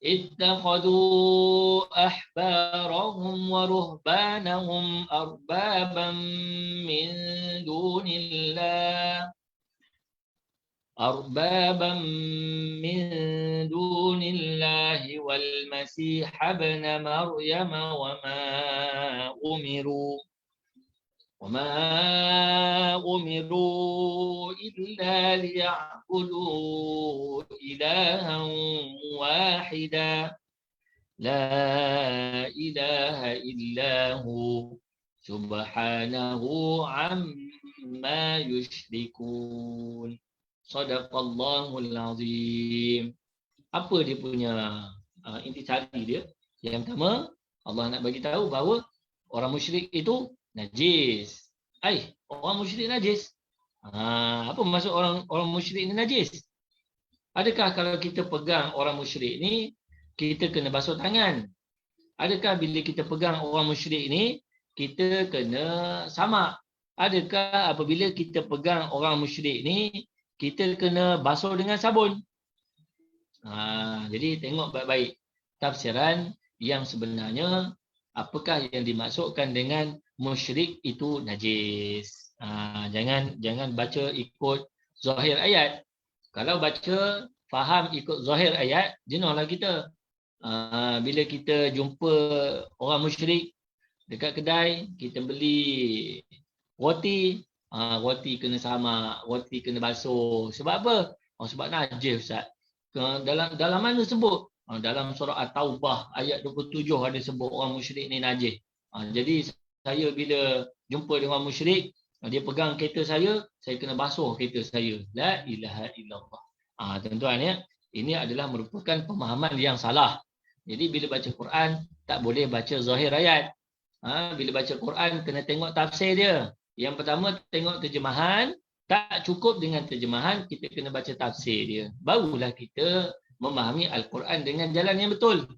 اتخذوا أحبارهم ورهبانهم أربابا من دون الله والمسيح ابن مريم وما أمروا إلا ليعبدوا إلها واحدا لا إله إلا هو سبحانه عما يشركون صدق الله العظيم Apa dia punya intisari dia? Yang pertama, Allah nak bagi tahu bahawa orang musyrik itu najis. Orang musyrik najis. Apa maksud orang musyrik ni najis? Adakah kalau kita pegang orang musyrik ni, kita kena basuh tangan? Adakah bila kita pegang orang musyrik ni, kita kena samak? Adakah apabila kita pegang orang musyrik ni, kita kena basuh dengan sabun? Jadi tengok baik-baik tafsiran yang sebenarnya, apakah yang dimaksudkan dengan musyrik itu najis. Jangan baca ikut zahir ayat. Kalau baca faham ikut zahir ayat, jenuhlah kita. Bila kita jumpa orang musyrik dekat kedai, kita beli roti, roti kena samak, roti kena basuh. Sebab apa? Sebab najis, Ustaz. Dalam mana sebut? Dalam surah At-Taubah ayat 27 ada sebut orang musyrik ni najis. Jadi saya bila jumpa dengan orang musyrik, dia pegang kereta saya kena basuh kereta saya. La ilaha illallah. Tuan-tuan ya, ini adalah merupakan pemahaman yang salah. Jadi bila baca Quran, tak boleh baca zahir ayat. Bila baca Quran, kena tengok tafsir dia. Yang pertama, tengok terjemahan. Tak cukup dengan terjemahan, kita kena baca tafsir dia. Barulah kita memahami Al-Quran dengan jalan yang betul.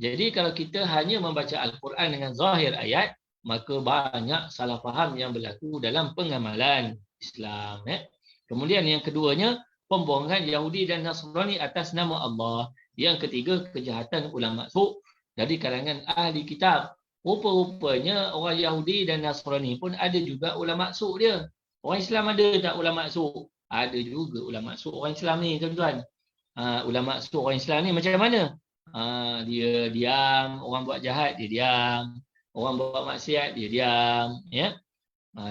Jadi kalau kita hanya membaca Al-Quran dengan zahir ayat, maka banyak salah faham yang berlaku dalam pengamalan Islam. Kemudian yang keduanya, pembohongan Yahudi dan Nasrani atas nama Allah. Yang ketiga, kejahatan ulama su' dari kalangan ahli kitab. Rupa-rupanya orang Yahudi dan Nasrani pun ada juga ulama su' dia. Orang Islam ada tak ulama su'? Ada juga ulama su' orang Islam ni, tuan-tuan. Ulama su' orang Islam ni macam mana? Dia diam, orang buat jahat dia diam, orang buat maksiat dia diam, ya.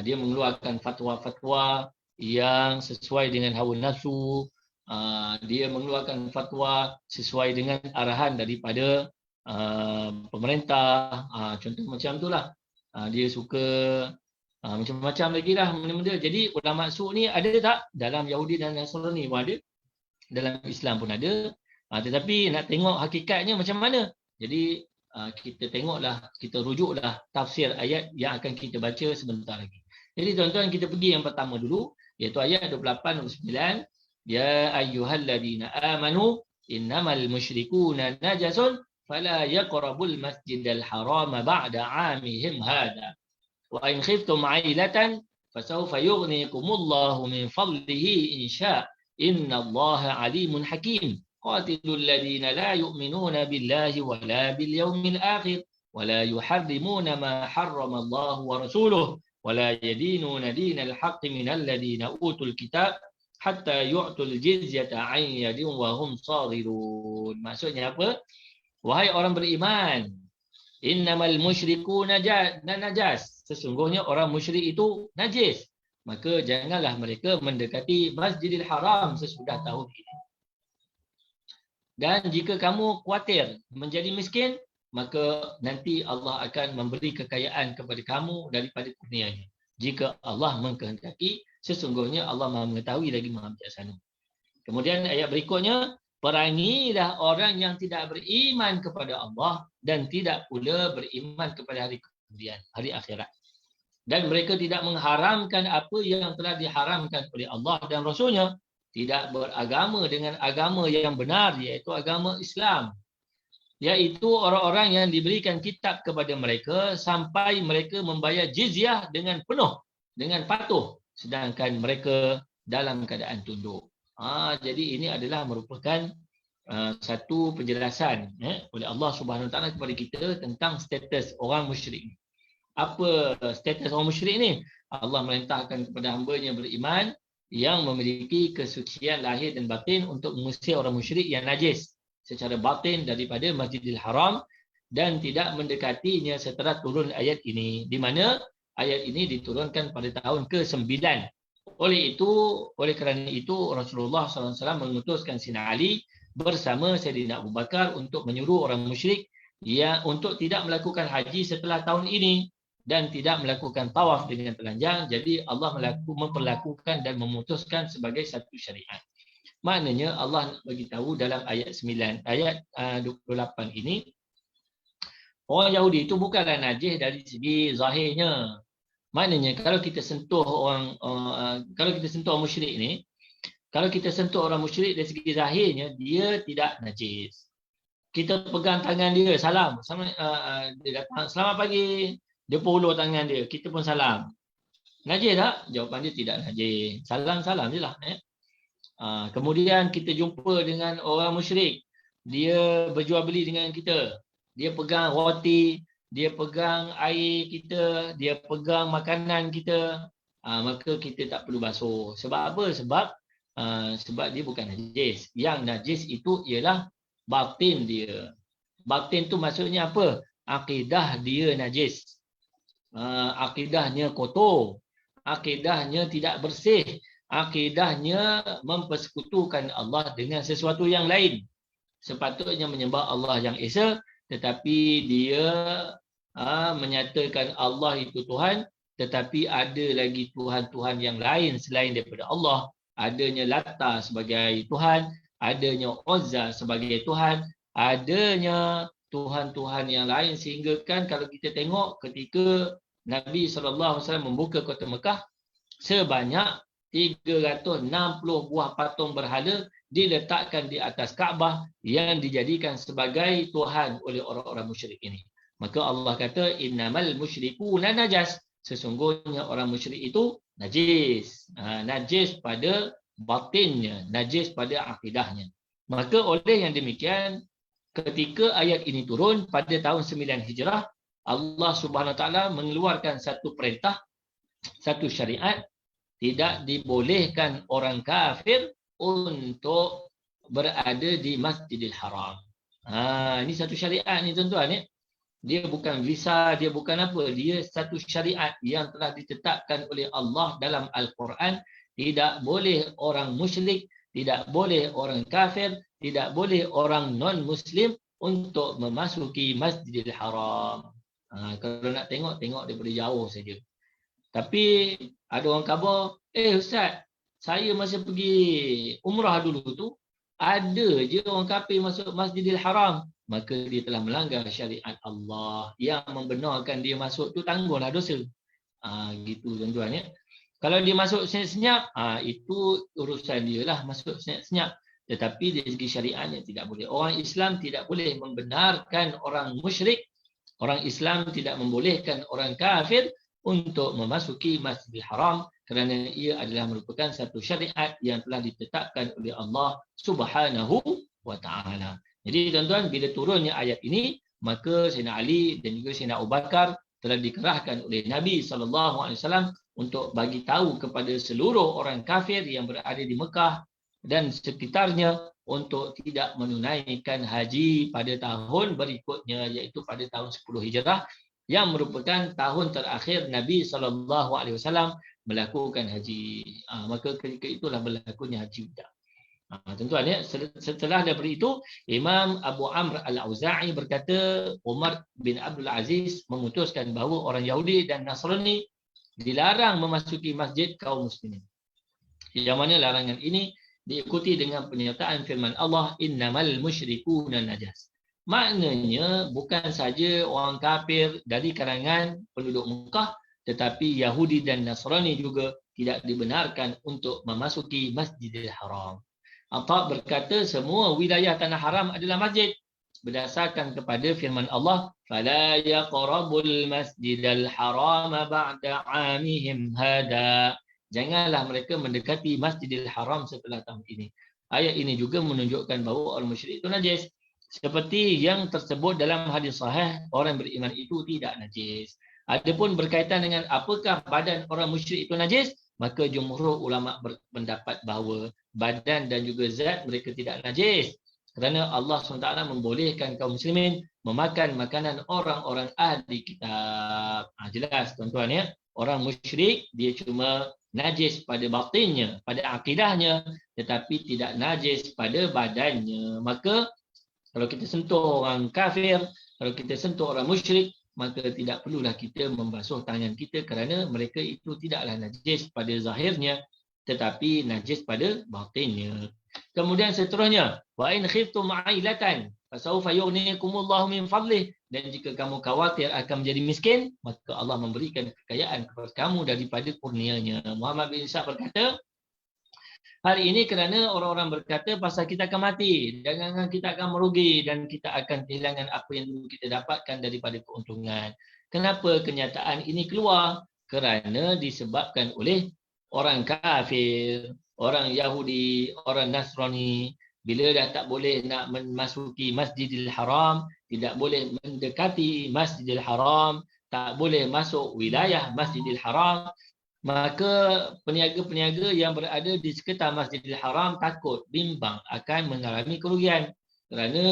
Dia mengeluarkan fatwa-fatwa yang sesuai dengan hawa nafsu. Dia mengeluarkan fatwa sesuai dengan arahan daripada pemerintah. Contoh macam itulah. Dia suka macam-macam lagi lah benda-benda. Jadi ulama su' ni ada tak? Dalam Yahudi dan Nasrani pun ada. Dalam Islam pun ada. Tetapi nak tengok hakikatnya macam mana. Jadi kita tengoklah, kita rujuklah tafsir ayat yang akan kita baca sebentar lagi. Jadi tuan-tuan, kita pergi yang pertama dulu, iaitu ayat 28-29. Ya ayyuhalladzina amanu innamal musyrikuna najasun fala yaqrabul masjidal harama ba'da 'amihim hadha. Wa in khiftum 'ailatan fasawfa yughnikumullahu min fadlihi in syaa. Innallaha 'alimun hakim. Qatilul ladzina la yu'minuna billahi wa la bil yaumil akhir wa la yuharrimuna ma harrama Allah wa rasuluhu wa la yadinuna dinal haqqi minal ladzina utul kitab hatta yu'tul jizyata 'an yadin wa hum saghirun. Maksudnya apa? Wahai orang beriman, innamal musyrikuna najas. Sesungguhnya orang musyrik itu najis. Maka janganlah mereka mendekati Masjidil Haram sesudah tahun ini. Dan jika kamu khawatir menjadi miskin, maka nanti Allah akan memberi kekayaan kepada kamu daripada kurnia-Nya. Jika Allah mengkehendaki, sesungguhnya Allah Maha mengetahui lagi Maha bijaksana. Kemudian ayat berikutnya, perangilah orang yang tidak beriman kepada Allah dan tidak pula beriman kepada hari kemudian, hari akhirat. Dan mereka tidak mengharamkan apa yang telah diharamkan oleh Allah dan Rasul-Nya. Tidak beragama dengan agama yang benar, iaitu agama Islam. Iaitu orang-orang yang diberikan kitab kepada mereka sampai mereka membayar jizyah dengan penuh, dengan patuh. Sedangkan mereka dalam keadaan tunduk. Jadi ini adalah merupakan satu penjelasan oleh Allah Subhanahu Wa Taala kepada kita tentang status orang musyrik. Apa status orang musyrik ni? Allah merintahkan kepada hamba-Nya beriman yang memiliki kesucian lahir dan batin untuk mengusir orang musyrik yang najis secara batin daripada Masjidil Haram dan tidak mendekatinya setelah turun ayat ini, di mana ayat ini diturunkan pada tahun ke-9. Oleh kerana itu Rasulullah SAW mengutuskan Sayyidina Ali bersama Sayyidina Abu Bakar untuk menyuruh orang musyrik untuk tidak melakukan haji setelah tahun ini dan tidak melakukan tawaf dengan telanjang. Jadi Allah memperlakukan dan memutuskan sebagai satu syariat. Maknanya Allah nak bagi tahu dalam ayat 9, ayat 28 ini, orang Yahudi itu bukanlah najis dari segi zahirnya. Maknanya kalau kita sentuh kalau kita sentuh orang musyrik ni, kalau kita sentuh orang musyrik dari segi zahirnya, dia tidak najis. Kita pegang tangan dia, salam. Dia datang, selamat pagi. Dia puluh tangan dia, kita pun salam. Najis tak? Jawapan dia tidak najis. Salam-salam je lah. Kemudian kita jumpa dengan orang musyrik. Dia berjual beli dengan kita. Dia pegang roti, dia pegang air kita, dia pegang makanan kita. Maka kita tak perlu basuh. Sebab apa? Sebab dia bukan najis. Yang najis itu ialah batin dia. Batin tu maksudnya apa? Akidah dia najis. Akidahnya kotor. Akidahnya tidak bersih. Akidahnya mempersekutukan Allah dengan sesuatu yang lain. Sepatutnya menyembah Allah yang Esa, tetapi dia menyatakan Allah itu Tuhan, tetapi ada lagi Tuhan-Tuhan yang lain selain daripada Allah. Adanya Lata sebagai Tuhan, adanya Uzza sebagai Tuhan, adanya Tuhan-Tuhan yang lain, sehingga kan kalau kita tengok ketika Nabi SAW membuka kota Mekah, sebanyak 360 buah patung berhala diletakkan di atas Kaabah yang dijadikan sebagai Tuhan oleh orang-orang musyrik ini. Maka Allah kata, innamal musyrikuna najas. Sesungguhnya orang musyrik itu najis. Najis pada batinnya, najis pada akidahnya. Maka oleh yang demikian, ketika ayat ini turun pada tahun 9 Hijrah, Allah Subhanahu Wa Taala mengeluarkan satu perintah, satu syariat, tidak dibolehkan orang kafir untuk berada di Masjidil Haram. Ini satu syariat ni tuan-tuan ya. Dia bukan visa, dia bukan apa. Dia satu syariat yang telah ditetapkan oleh Allah dalam Al-Quran. Tidak boleh orang musyrik, tidak boleh orang kafir, tidak boleh orang non-Muslim untuk memasuki Masjidil Haram. Kalau nak tengok, tengok daripada jauh saja. Tapi ada orang khabar, Ustaz, saya masa pergi umrah dulu tu, ada je orang kafir masuk Masjidil Haram. Maka dia telah melanggar syariat Allah. Yang membenarkan dia masuk tu tangguhlah dosa. Gitu tuan-tuan ya. Kalau dia masuk senyap-senyap, itu urusan dia lah masuk senyap-senyap. Tetapi dari segi syariatnya tidak boleh. Orang Islam tidak boleh membenarkan orang musyrik. Orang Islam tidak membolehkan orang kafir untuk memasuki Masjidil Haram kerana ia adalah merupakan satu syariat yang telah ditetapkan oleh Allah Subhanahu wa Ta'ala. Jadi tuan-tuan, bila turunnya ayat ini, maka Sayyidina Ali dan juga Sayyidina Abu Bakar telah dikerahkan oleh Nabi SAW untuk bagi tahu kepada seluruh orang kafir yang berada di Mekah dan sekitarnya untuk tidak menunaikan haji pada tahun berikutnya, iaitu pada tahun 10 Hijrah, yang merupakan tahun terakhir Nabi SAW melakukan haji. Maka ketika itulah berlakunya haji wada. Tuan-tuan ya, setelah daripada itu, Imam Abu Amr Al-Auza'i berkata, Umar bin Abdul Aziz memutuskan bahawa orang Yahudi dan Nasrani dilarang memasuki masjid kaum muslimin. Yang mana larangan ini diikuti dengan penyertaan firman Allah, innamal musyrikuna najas. Maknanya bukan saja orang kafir dari kalangan penduduk Mekah, tetapi Yahudi dan Nasrani juga tidak dibenarkan untuk memasuki Masjidil Haram. Atha berkata semua wilayah tanah haram adalah masjid berdasarkan kepada firman Allah, fala yaqrabul masjidal haram ba'da 'amihim hada. Janganlah mereka mendekati Masjidil Haram setelah tahun ini. Ayat ini juga menunjukkan bahawa orang musyrik itu najis. Seperti yang tersebut dalam hadis sahih, orang beriman itu tidak najis. Adapun berkaitan dengan apakah badan orang musyrik itu najis, maka jumhur ulama berpendapat bahawa badan dan juga zat mereka tidak najis. Kerana Allah SWT membolehkan kaum muslimin memakan makanan orang-orang ahli kitab. Jelas tuan-tuan ya. Orang musyrik dia cuma najis pada batinnya, pada akidahnya, tetapi tidak najis pada badannya. Maka kalau kita sentuh orang kafir, kalau kita sentuh orang musyrik, maka tidak perlulah kita membasuh tangan kita kerana mereka itu tidaklah najis pada zahirnya, tetapi najis pada batinnya. Kemudian seterusnya, wa in khiftum ailatan fasawfa yughnikumullahu min fadlih, dan jika kamu khawatir akan menjadi miskin, maka Allah memberikan kekayaan kepada kamu daripada kurnia-Nya. Muhammad bin Ishaq berkata, hari ini kerana orang-orang berkata pasal kita akan mati, jangan kita akan merugi dan kita akan kehilangan apa yang dulu kita dapatkan daripada keuntungan. Kenapa kenyataan ini keluar? Kerana disebabkan oleh orang kafir, orang Yahudi, orang Nasrani. Bila dah tak boleh nak memasuki Masjidil Haram, tidak boleh mendekati Masjidil Haram, tak boleh masuk wilayah Masjidil Haram, maka peniaga-peniaga yang berada di sekitar Masjidil Haram takut, bimbang akan mengalami kerugian kerana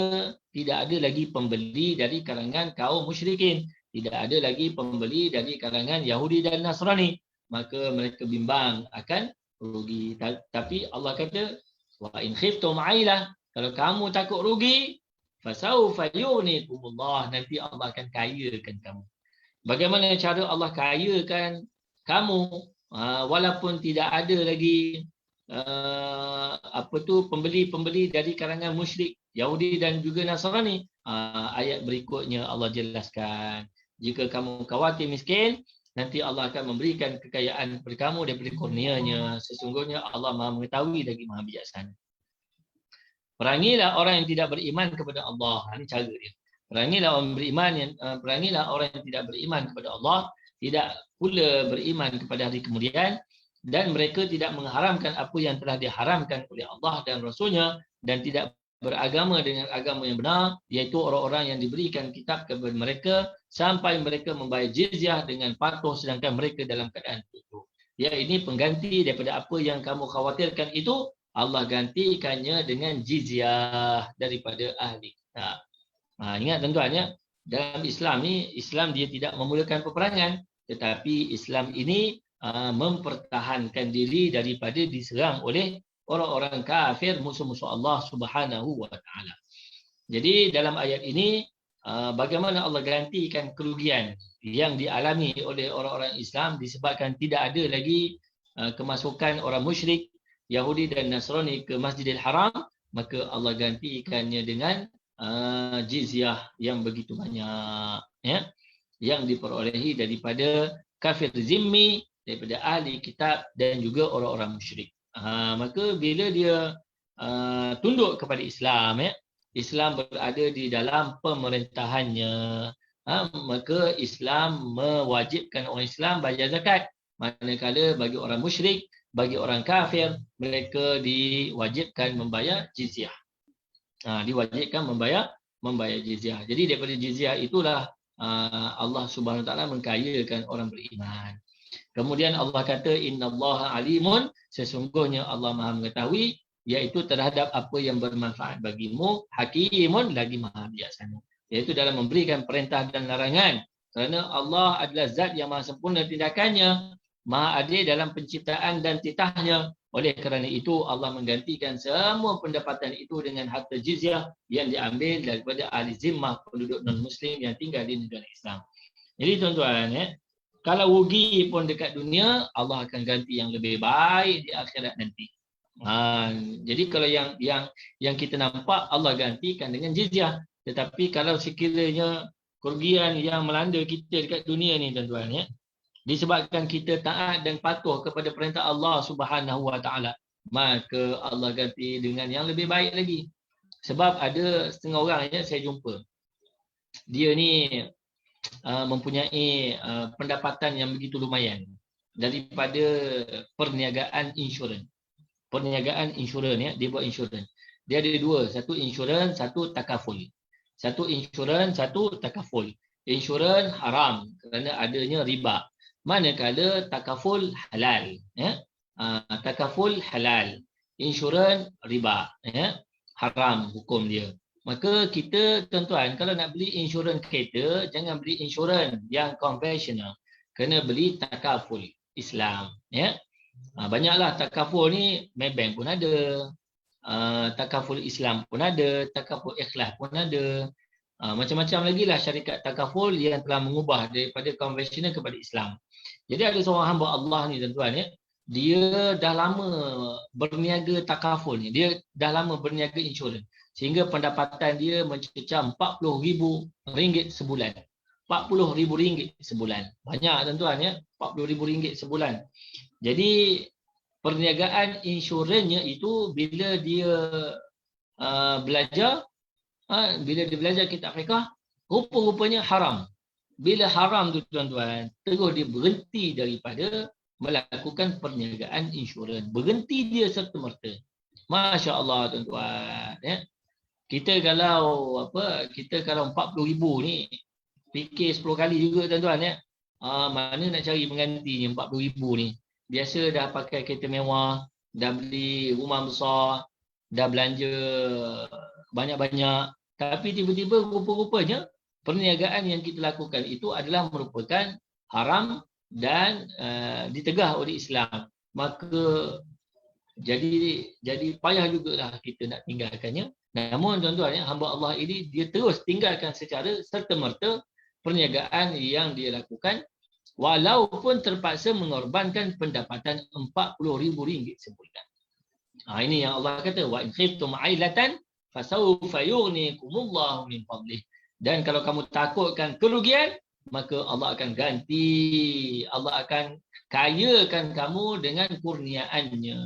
tidak ada lagi pembeli dari kalangan kaum musyrikin, tidak ada lagi pembeli dari kalangan Yahudi dan Nasrani, maka mereka bimbang akan rugi. Tapi Allah kata, wa in khiftum ailah, kalau kamu takut rugi, fasawfa yughnikumullah, nanti Allah akan kayakan kamu. Bagaimana cara Allah kayakan kamu walaupun tidak ada lagi pembeli-pembeli dari kalangan musyrik Yahudi dan juga Nasrani? Ayat berikutnya Allah jelaskan, jika kamu khawatir miskin, nanti Allah akan memberikan kekayaan kepada kamu daripada kurnia-Nya. Sesungguhnya Allah Maha mengetahui lagi Maha bijaksana. Perangilah orang yang tidak beriman kepada Allah. Ini cara dia. Perangilah orang yang tidak beriman kepada Allah, tidak pula beriman kepada hari kemudian, dan mereka tidak mengharamkan apa yang telah diharamkan oleh Allah dan Rasul-Nya, dan tidak beragama dengan agama yang benar, iaitu orang-orang yang diberikan kitab kepada mereka sampai mereka membayar jizyah dengan patuh sedangkan mereka dalam keadaan tutup. Ya, ini pengganti daripada apa yang kamu khawatirkan itu, Allah gantikannya dengan jizyah daripada ahli kitab. Ingat tuan-tuan ya, dalam Islam ni, Islam dia tidak memulakan peperangan, tetapi Islam ini mempertahankan diri daripada diserang oleh orang-orang kafir, musuh-musuh Allah Subhanahu wa taala. Jadi dalam ayat ini bagaimana Allah gantikan kerugian yang dialami oleh orang-orang Islam disebabkan tidak ada lagi kemasukan orang musyrik Yahudi dan Nasrani ke Masjidil Haram, maka Allah gantikannya dengan jizyah yang begitu banyak, ya, yang diperolehi daripada kafir zimmi, daripada ahli kitab dan juga orang-orang musyrik. Maka bila dia tunduk kepada Islam, ya, Islam berada di dalam pemerintahannya, maka Islam mewajibkan orang Islam bayar zakat, manakala bagi orang musyrik, bagi orang kafir, mereka diwajibkan membayar jizyah. Diwajibkan membayar jizyah. Jadi daripada jizyah itulah Allah Subhanahu Wa Taala mengkayakan orang beriman. Kemudian Allah kata, innallaha alimun, sesungguhnya Allah Maha mengetahui, iaitu terhadap apa yang bermanfaat bagimu, hakimun, lagi Maha bijaksana, iaitu dalam memberikan perintah dan larangan. Kerana Allah adalah zat yang maha sempurna tindakannya, Maha adil dalam penciptaan dan titahnya. Oleh kerana itu Allah menggantikan semua pendapatan itu dengan harta jizyah yang diambil daripada ahli zimmah, penduduk non-Muslim yang tinggal di negara Islam. Jadi tuan-tuan, ya, kalau rugi pun dekat dunia, Allah akan ganti yang lebih baik di akhirat nanti. Jadi kalau yang kita nampak Allah gantikan dengan jizyah. Tetapi kalau sekiranya kerugian yang melanda kita dekat dunia ni tuan-tuan, ya, disebabkan kita taat dan patuh kepada perintah Allah Subhanahu Wa Taala, maka Allah ganti dengan yang lebih baik lagi. Sebab ada setengah orang yang saya jumpa, dia ni mempunyai pendapatan yang begitu lumayan daripada perniagaan insurans. Perniagaan insurans, ya, dia buat insurans. Dia ada dua, satu insurans, satu takaful. Satu insurans, satu takaful. Insurans haram kerana adanya riba. Manakala takaful halal, ya. Takaful halal, insurans riba, ya, haram hukum dia. Maka kita tuan-tuan, kalau nak beli insurans kereta, jangan beli insurans yang konvensional, kena beli takaful Islam, ya. Banyaklah takaful ni, Maybank pun ada, takaful Islam pun ada, takaful ikhlas pun ada, macam-macam lagi lah syarikat takaful yang telah mengubah daripada konvensional kepada Islam. Jadi ada seorang hamba Allah ni tuan-tuan, ya, dia dah lama berniaga takaful ni. Dia dah lama berniaga insurans. Sehingga pendapatan dia mencecah RM40,000 sebulan. RM40,000 sebulan. Banyak tuan-tuan ya, RM40,000 sebulan. Jadi perniagaan insurans itu bila dia belajar, bila dia belajar kitab fiqh, rupa-rupanya haram. Bila haram tu tuan-tuan, terus dia berhenti daripada melakukan perniagaan insurans. Berhenti dia serta-merta. Masya Allah tuan-tuan. Ya. Kita kalau RM40,000 ni, fikir 10 kali juga tuan-tuan ya. Mana nak cari penggantinya RM40,000 ni. Biasa dah pakai kereta mewah, dah beli rumah besar, dah belanja banyak-banyak. Tapi tiba-tiba rupa-rupanya perniagaan yang kita lakukan itu adalah merupakan haram dan ditegah oleh Islam. Maka jadi payah jugalah kita nak tinggalkannya. Namun tuan-tuan ya, hamba Allah ini dia terus tinggalkan secara serta-merta perniagaan yang dia lakukan walaupun terpaksa mengorbankan pendapatan RM40,000 sebulan. Ini yang Allah kata, wa in khiftum 'ailatan fasawfa yughnikumullahu min fadlih. Dan kalau kamu takutkan kerugian, maka Allah akan ganti, Allah akan kayakan kamu dengan kurniaannya.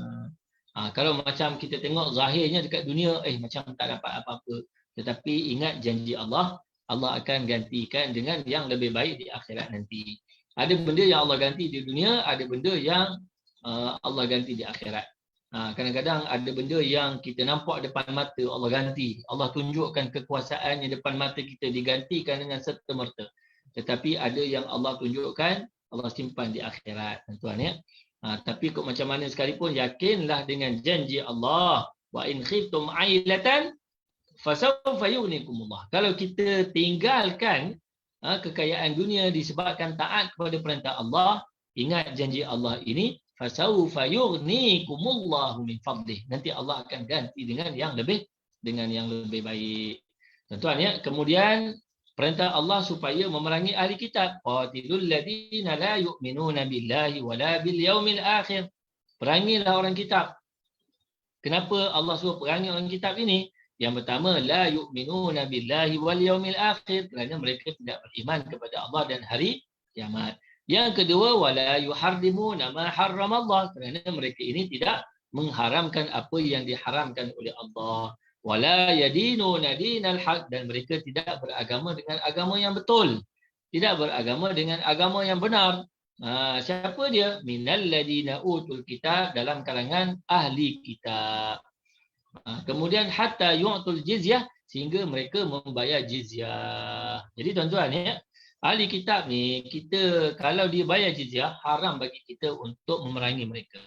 Kalau macam kita tengok zahirnya dekat dunia, macam tak dapat apa-apa. Tetapi ingat janji Allah, Allah akan gantikan dengan yang lebih baik di akhirat nanti. Ada benda yang Allah ganti di dunia, ada benda yang Allah ganti di akhirat. Kadang-kadang ada benda yang kita nampak depan mata Allah ganti. Allah tunjukkan kekuasaan yang depan mata kita digantikan dengan serta-merta. Tetapi ada yang Allah tunjukkan, Allah simpan di akhirat. Tuan ya. Tapi kok macam mana sekalipun, yakinlah dengan janji Allah. Wa in khiftum 'ailatan fasawfa yughnikumullah. Kalau kita tinggalkan kekayaan dunia disebabkan taat kepada perintah Allah, ingat janji Allah ini, fasawfa yughnikumullahu min fadlih. Nanti Allah akan ganti dengan yang lebih baik. Tuan-tuan ya, kemudian perintah Allah supaya memerangi ahli kitab. Qatilul ladina la yu'minuna billahi wala bil yaumil akhir. Perangilah orang kitab. Kenapa Allah suruh perangi orang kitab ini? Yang pertama, la yu'minuna billahi wal yaumil akhir, kerana mereka tidak beriman kepada Allah dan hari kiamat. Yang kedua, wala yuharrimuna ma harramallah, kerana mereka ini tidak mengharamkan apa yang diharamkan oleh Allah. Wala yadinuna dinal haq, dan mereka tidak beragama dengan agama yang betul. Tidak beragama dengan agama yang benar. Siapa dia? Minal ladina utul kitab, dalam kalangan ahli kitab. Kemudian hatta yu'tul jizyah, sehingga mereka membayar jizyah. Jadi tuan-tuan ya, ahli kitab ni, kita kalau dia bayar jizyah, haram bagi kita untuk memerangi mereka.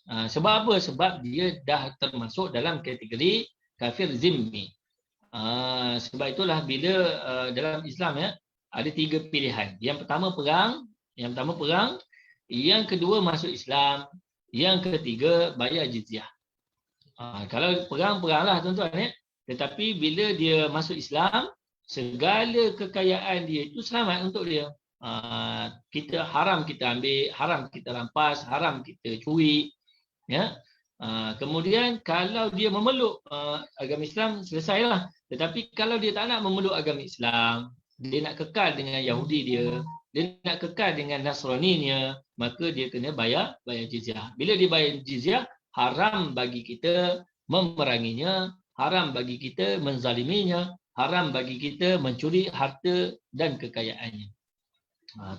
Sebab apa? Sebab dia dah termasuk dalam kategori kafir zimmi. Sebab itulah bila dalam Islam ya, ada 3 pilihan. Yang pertama perang, yang kedua masuk Islam, yang ketiga bayar jizyah. Kalau perang-peranglah tuan-tuan ya. Tetapi bila dia masuk Islam, segala kekayaan dia itu selamat untuk dia. Kita haram kita ambil, haram kita rampas, haram kita curi. Ya. Kemudian kalau dia memeluk agama Islam, selesailah. Tetapi kalau dia tak nak memeluk agama Islam, dia nak kekal dengan Yahudi dia nak kekal dengan Nasraninya, maka dia kena bayar jizyah. Bila dia bayar jizyah, haram bagi kita memeranginya, haram bagi kita menzaliminya, haram bagi kita mencuri harta dan kekayaannya.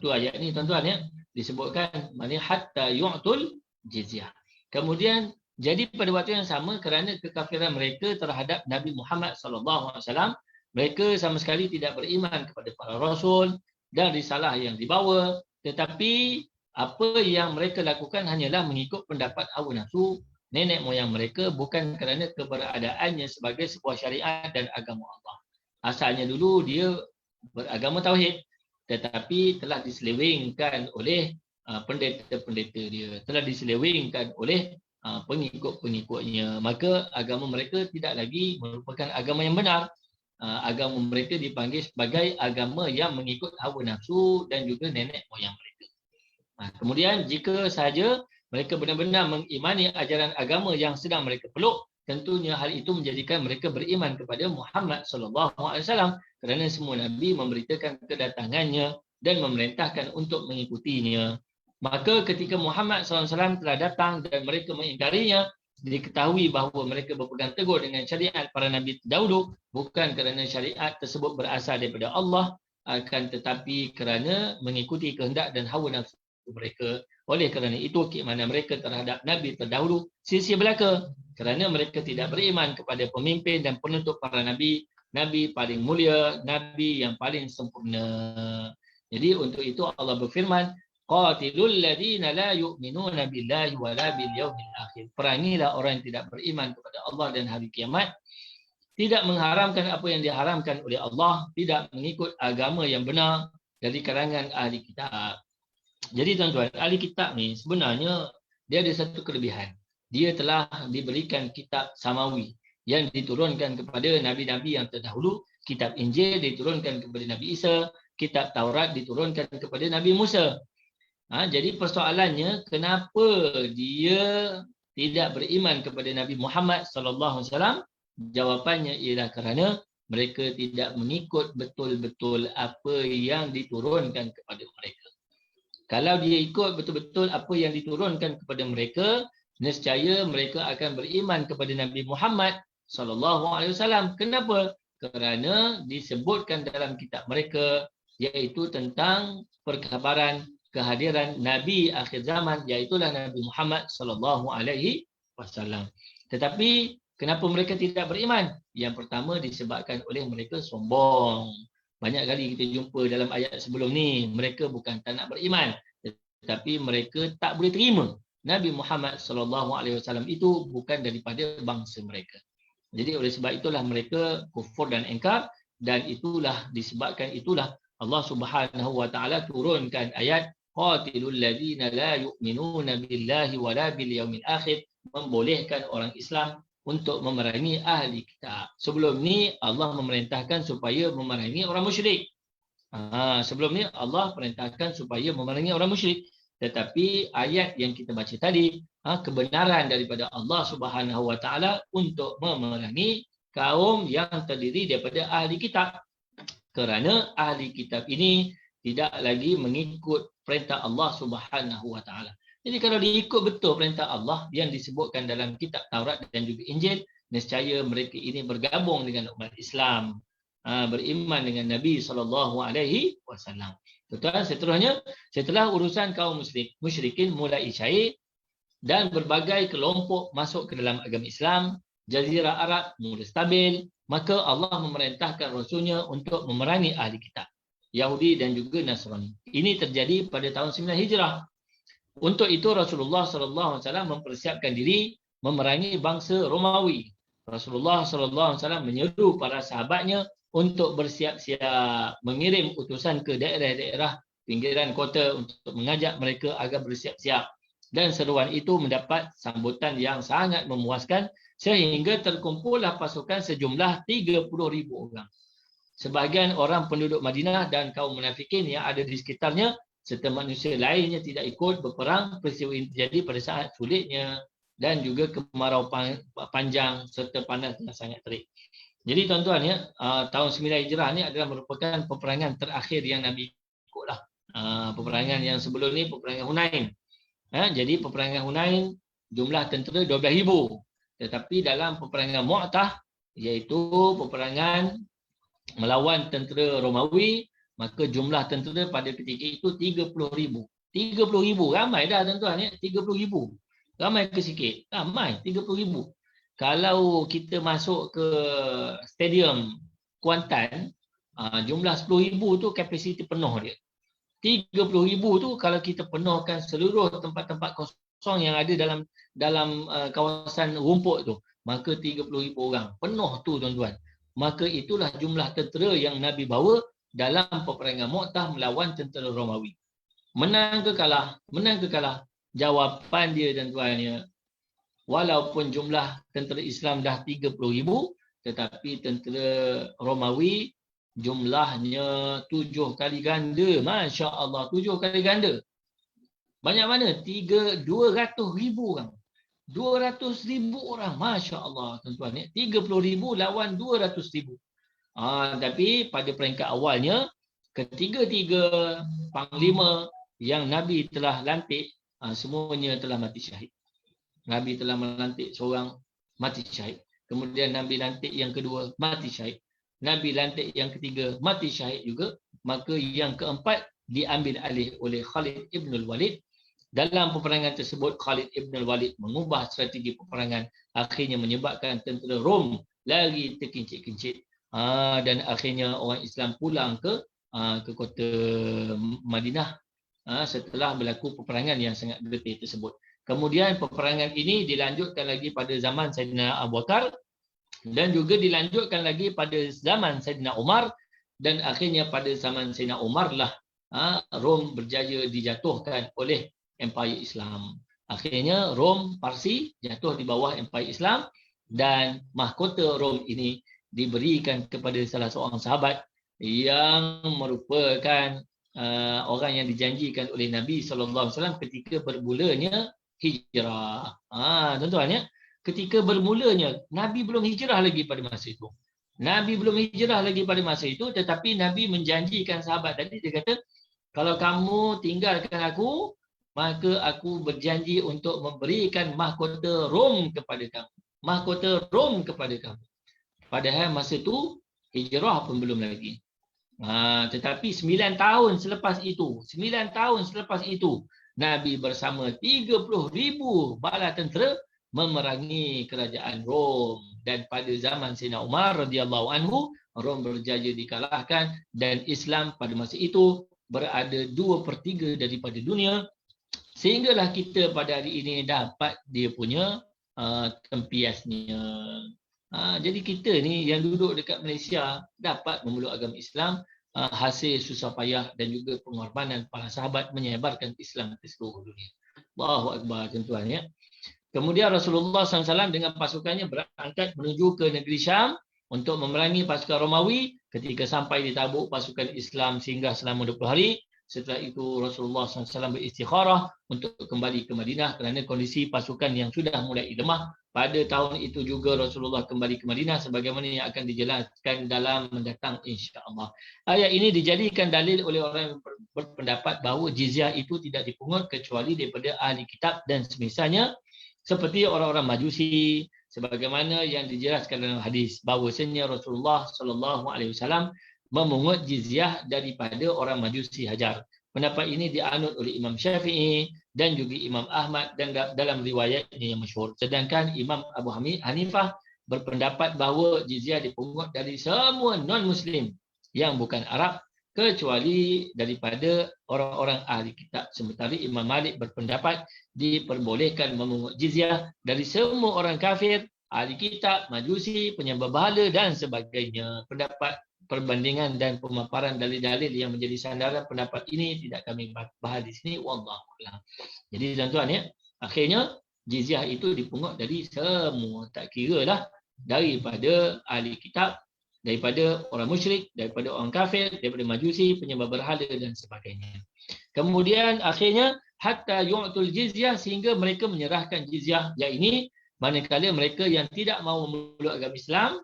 Tu ayat ni tuan-tuan ya, disebutkan maknanya hatta yu'tul jizyah. Kemudian jadi pada waktu yang sama, kerana kekafiran mereka terhadap Nabi Muhammad SAW, mereka sama sekali tidak beriman kepada para rasul dan risalah yang dibawa, tetapi apa yang mereka lakukan hanyalah mengikut pendapat hawa nafsu nenek moyang mereka, bukan kerana keberadaannya sebagai sebuah syariat dan agama Allah. Asalnya dulu dia beragama tauhid, tetapi telah diselewengkan oleh pendeta-pendeta dia, telah diselewengkan oleh pengikut-pengikutnya. Maka agama mereka tidak lagi merupakan agama yang benar. Agama mereka dipanggil sebagai agama yang mengikut hawa nafsu dan juga nenek moyang mereka. Kemudian jika sahaja mereka benar-benar mengimani ajaran agama yang sedang mereka peluk, tentunya hal itu menjadikan mereka beriman kepada Muhammad sallallahu alaihi wasallam kerana semua nabi memberitakan kedatangannya dan memerintahkan untuk mengikutinya. Maka ketika Muhammad sallallahu alaihi wasallam telah datang dan mereka mengingkarinya, diketahui bahawa mereka berpegang teguh dengan syariat para nabi terdahulu, bukan kerana syariat tersebut berasal daripada Allah, akan tetapi kerana mengikuti kehendak dan hawa nafsu mereka. Oleh kerana itu, keimanan mereka terhadap nabi terdahulu sia-sia belaka, kerana mereka tidak beriman kepada pemimpin dan penutup para nabi, nabi paling mulia, nabi yang paling sempurna. Jadi untuk itu Allah berfirman, qatilul ladina la yu'minuna billahi wala bil yaumil akhir. Perangilah orang yang tidak beriman kepada Allah dan hari kiamat, tidak mengharamkan apa yang diharamkan oleh Allah, tidak mengikut agama yang benar dari kalangan ahli kitab. Jadi tuan-tuan, ahli kitab ni sebenarnya dia ada satu kelebihan. Dia telah diberikan kitab samawi yang diturunkan kepada nabi-nabi yang terdahulu. Kitab Injil diturunkan kepada Nabi Isa, kitab Taurat diturunkan kepada Nabi Musa. Jadi persoalannya, kenapa dia tidak beriman kepada Nabi Muhammad sallallahu alaihi wasallam? Jawapannya ialah kerana mereka tidak mengikut betul-betul apa yang diturunkan kepada mereka. Kalau dia ikut betul-betul apa yang diturunkan kepada mereka, nescaya mereka akan beriman kepada Nabi Muhammad sallallahu alaihi wasallam. Kenapa? Kerana disebutkan dalam kitab mereka, iaitu tentang perkhabaran kehadiran Nabi akhir zaman, iaitulah Nabi Muhammad sallallahu alaihi wasallam. Tetapi kenapa mereka tidak beriman? Yang pertama disebabkan oleh mereka sombong. Banyak kali kita jumpa dalam ayat sebelum ni, mereka bukan tak nak beriman, tetapi mereka tak boleh terima Nabi Muhammad sallallahu alaihi wasallam itu bukan daripada bangsa mereka. Jadi oleh sebab itulah mereka kufur dan engkar, dan itulah disebabkan itulah Allah Subhanahu wa taala turunkan ayat qatilul ladzina la yu'minuna billahi wala bil yaumil akhir, membolehkan orang Islam untuk memerangi ahli kitab. Sebelum ni Allah memerintahkan supaya memerangi orang musyrik. Sebelum ni Allah perintahkan supaya memerangi orang musyrik. Tetapi ayat yang kita baca tadi, kebenaran daripada Allah Subhanahu wa taala untuk memerangi kaum yang terdiri daripada ahli kitab. Kerana ahli kitab ini tidak lagi mengikut perintah Allah Subhanahu wa taala. Jadi kalau diikut betul perintah Allah yang disebutkan dalam kitab Taurat dan juga Injil, nescaya mereka ini bergabung dengan umat Islam, beriman dengan Nabi sallallahu alaihi wasallam. Tuan-tuan, seterusnya, setelah urusan kaum musyrikin mulai cair dan berbagai kelompok masuk ke dalam agama Islam, Jazirah Arab mula stabil, maka Allah memerintahkan Rasulnya untuk memerangi ahli kitab, Yahudi dan juga Nasrani. Ini terjadi pada tahun 9 Hijrah. Untuk itu Rasulullah sallallahu alaihi wasallam mempersiapkan diri memerangi bangsa Romawi. Rasulullah sallallahu alaihi wasallam menyeru para sahabatnya untuk bersiap-siap, mengirim utusan ke daerah-daerah pinggiran kota untuk mengajak mereka agar bersiap-siap. Dan seruan itu mendapat sambutan yang sangat memuaskan sehingga terkumpullah pasukan sejumlah 30,000 orang. Sebahagian orang penduduk Madinah dan kaum munafikin yang ada di sekitarnya serta manusia lainnya tidak ikut berperang. Peristiwa ini terjadi pada saat sulitnya dan juga kemarau panjang serta panas yang sangat terik. Jadi tuan-tuan ya, tahun 9 Hijrah ni adalah merupakan peperangan terakhir yang Nabi ikutlah. Peperangan yang sebelum ni peperangan Hunain. Jadi peperangan Hunain jumlah tentera 12,000. Tetapi dalam peperangan Mu'tah, iaitu peperangan melawan tentera Romawi, maka jumlah tentera pada ketika itu 30,000. 30,000, ramai dah tuan-tuan ya, 30,000. Ramai ke sikit? Ramai, 30,000. Kalau kita masuk ke stadium Kuantan, jumlah 10,000 tu kapasiti penuh dia. 30,000 tu kalau kita penuhkan seluruh tempat-tempat kosong yang ada dalam kawasan rumput tu, maka 30,000 orang. Penuh tu tuan-tuan. Maka itulah jumlah tentera yang Nabi bawa dalam peperangan Mu'tah melawan tentera Romawi. Menang ke kalah? Menang ke kalah? Jawapan dia tuan-tuan ya, walaupun jumlah tentera Islam dah 30,000, tetapi tentera Romawi jumlahnya 7 kali ganda. Masya Allah, 7 kali ganda. Banyak mana? 200,000 orang. 200,000 orang. Masya Allah, tuan-tuan. 30,000 lawan 200,000. Tapi pada peringkat awalnya, ketiga-tiga panglima yang Nabi telah lantik, semuanya telah mati syahid. Nabi telah melantik seorang, mati syahid. Kemudian Nabi lantik yang kedua, mati syahid. Nabi lantik yang ketiga, mati syahid juga. Maka yang keempat diambil alih oleh Khalid ibn al-Walid. Dalam peperangan tersebut, Khalid ibn al-Walid mengubah strategi peperangan, akhirnya menyebabkan tentera Rom lari terkincit-kincit. Dan akhirnya orang Islam pulang ke kota Madinah setelah berlaku peperangan yang sangat getih tersebut. Kemudian peperangan ini dilanjutkan lagi pada zaman Saidina Abu Bakar dan juga dilanjutkan lagi pada zaman Saidina Umar, dan akhirnya pada zaman Saidina Umar lah Rom berjaya dijatuhkan oleh Empire Islam. Akhirnya Rom Parsi jatuh di bawah Empire Islam dan mahkota Rom ini diberikan kepada salah seorang sahabat yang merupakan orang yang dijanjikan oleh Nabi SAW ketika bermulanya hijrah. Tuan-tuan ya, ketika bermulanya Nabi belum hijrah lagi pada masa itu. Nabi belum hijrah lagi pada masa itu, tetapi Nabi menjanjikan sahabat tadi, dia kata, kalau kamu tinggalkan aku, maka aku berjanji untuk memberikan mahkota Rom kepada kamu. Mahkota Rom kepada kamu. Padahal masa itu hijrah pun belum lagi. Tetapi 9 tahun selepas itu, Nabi bersama 30,000 bala tentera memerangi kerajaan Rom. Dan pada zaman Sayyidina Umar radhiyallahu anhu, Rom berjaya dikalahkan dan Islam pada masa itu berada 2/3 daripada dunia. Sehinggalah kita pada hari ini dapat dia punya tempiasnya. Jadi kita ni yang duduk dekat Malaysia dapat memeluk agama Islam hasil susah payah dan juga pengorbanan para sahabat menyebarkan Islam ke seluruh dunia. Allahu Akbar, tuan-tuan ya. Kemudian Rasulullah SAW dengan pasukannya berangkat menuju ke negeri Syam untuk memerangi pasukan Romawi. Ketika sampai di Tabuk, pasukan Islam singgah selama 20 hari. Setelah itu Rasulullah SAW beristikharah untuk kembali ke Madinah kerana kondisi pasukan yang sudah mulai lemah. Pada tahun itu juga Rasulullah kembali ke Madinah sebagaimana yang akan dijelaskan dalam mendatang insya-Allah. Ayat ini dijadikan dalil oleh orang yang berpendapat bahawa jizyah itu tidak dipungut kecuali daripada ahli kitab dan semisalnya, seperti orang-orang Majusi, sebagaimana yang dijelaskan dalam hadis bahawasanya Rasulullah SAW memungut jizyah daripada orang Majusi Hajar. Pendapat ini dianut oleh Imam Syafi'i dan juga Imam Ahmad dan dalam riwayatnya yang masyhur. Sedangkan Imam Abu Hanifah berpendapat bahawa jizyah dipungut dari semua non-Muslim yang bukan Arab kecuali daripada orang-orang ahli kitab. Sementara Imam Malik berpendapat diperbolehkan memungut jizyah dari semua orang kafir, ahli kitab, Majusi, penyembah berhala dan sebagainya. Pendapat perbandingan dan pemaparan dalil-dalil yang menjadi sandaran pendapat ini tidak kami bahas di sini, wallahu a'lam. Jadi tuan-tuan ya, akhirnya jizyah itu dipungut dari semua, tak kiralah daripada ahli kitab, daripada orang musyrik, daripada orang kafir, daripada Majusi, penyembah berhala dan sebagainya. Kemudian akhirnya hatta yu'tul jizyah, sehingga mereka menyerahkan jizyah, iaitu manakala mereka yang tidak mahu memeluk agama Islam,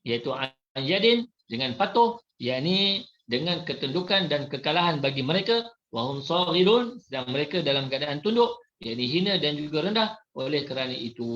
iaitu an-yadin, dengan patuh, yakni dengan ketundukan dan kekalahan bagi mereka, wahum saghirun, sedang mereka dalam keadaan tunduk, yakni hina dan juga rendah. Oleh kerana itu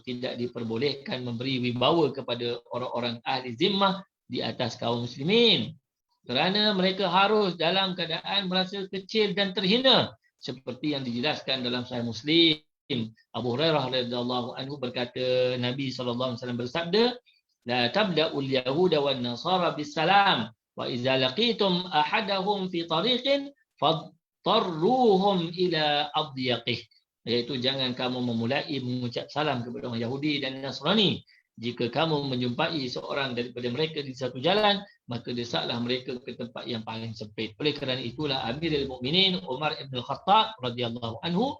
tidak diperbolehkan memberi wibawa kepada orang-orang ahli zimmah di atas kaum muslimin, kerana mereka harus dalam keadaan merasa kecil dan terhina, seperti yang dijelaskan dalam Sahih Muslim. Abu Hurairah radhiyallahu anhu berkata, Nabi SAW bersabda, la tabda'ul yahuda wan nasara bisalam wa idza laqitum ahadahum fi tariqin fadtarruhum ila adyaqih, iaitu jangan kamu memulai mengucap salam kepada orang Yahudi dan Nasrani. Jika kamu menjumpai seorang daripada mereka di satu jalan, maka desaklah mereka ke tempat yang paling sempit. Oleh kerana itulah Amirul Mukminin Umar ibn Khattab radhiyallahu anhu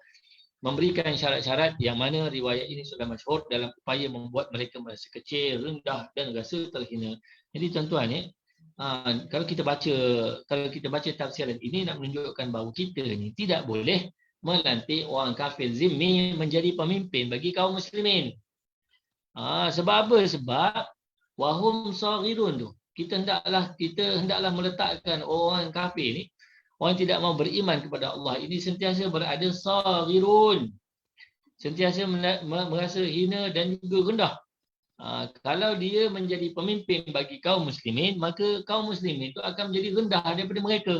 memberikan syarat-syarat yang mana riwayat ini sudah masyhur dalam upaya membuat mereka merasa kecil, rendah dan rasa terhina. Jadi tuan-tuan ya, kalau kita baca tafsiran ini nak menunjukkan bahawa kita ni tidak boleh melantik orang kafir zimmi menjadi pemimpin bagi kaum muslimin. Sebab apa? Sebab wahum saghirun tu. Kita hendaklah meletakkan orang kafir ni, orang tidak mau beriman kepada Allah ini sentiasa berada saghirun. Sentiasa merasa hina dan juga rendah. Kalau dia menjadi pemimpin bagi kaum muslimin, maka kaum muslimin itu akan menjadi rendah daripada mereka.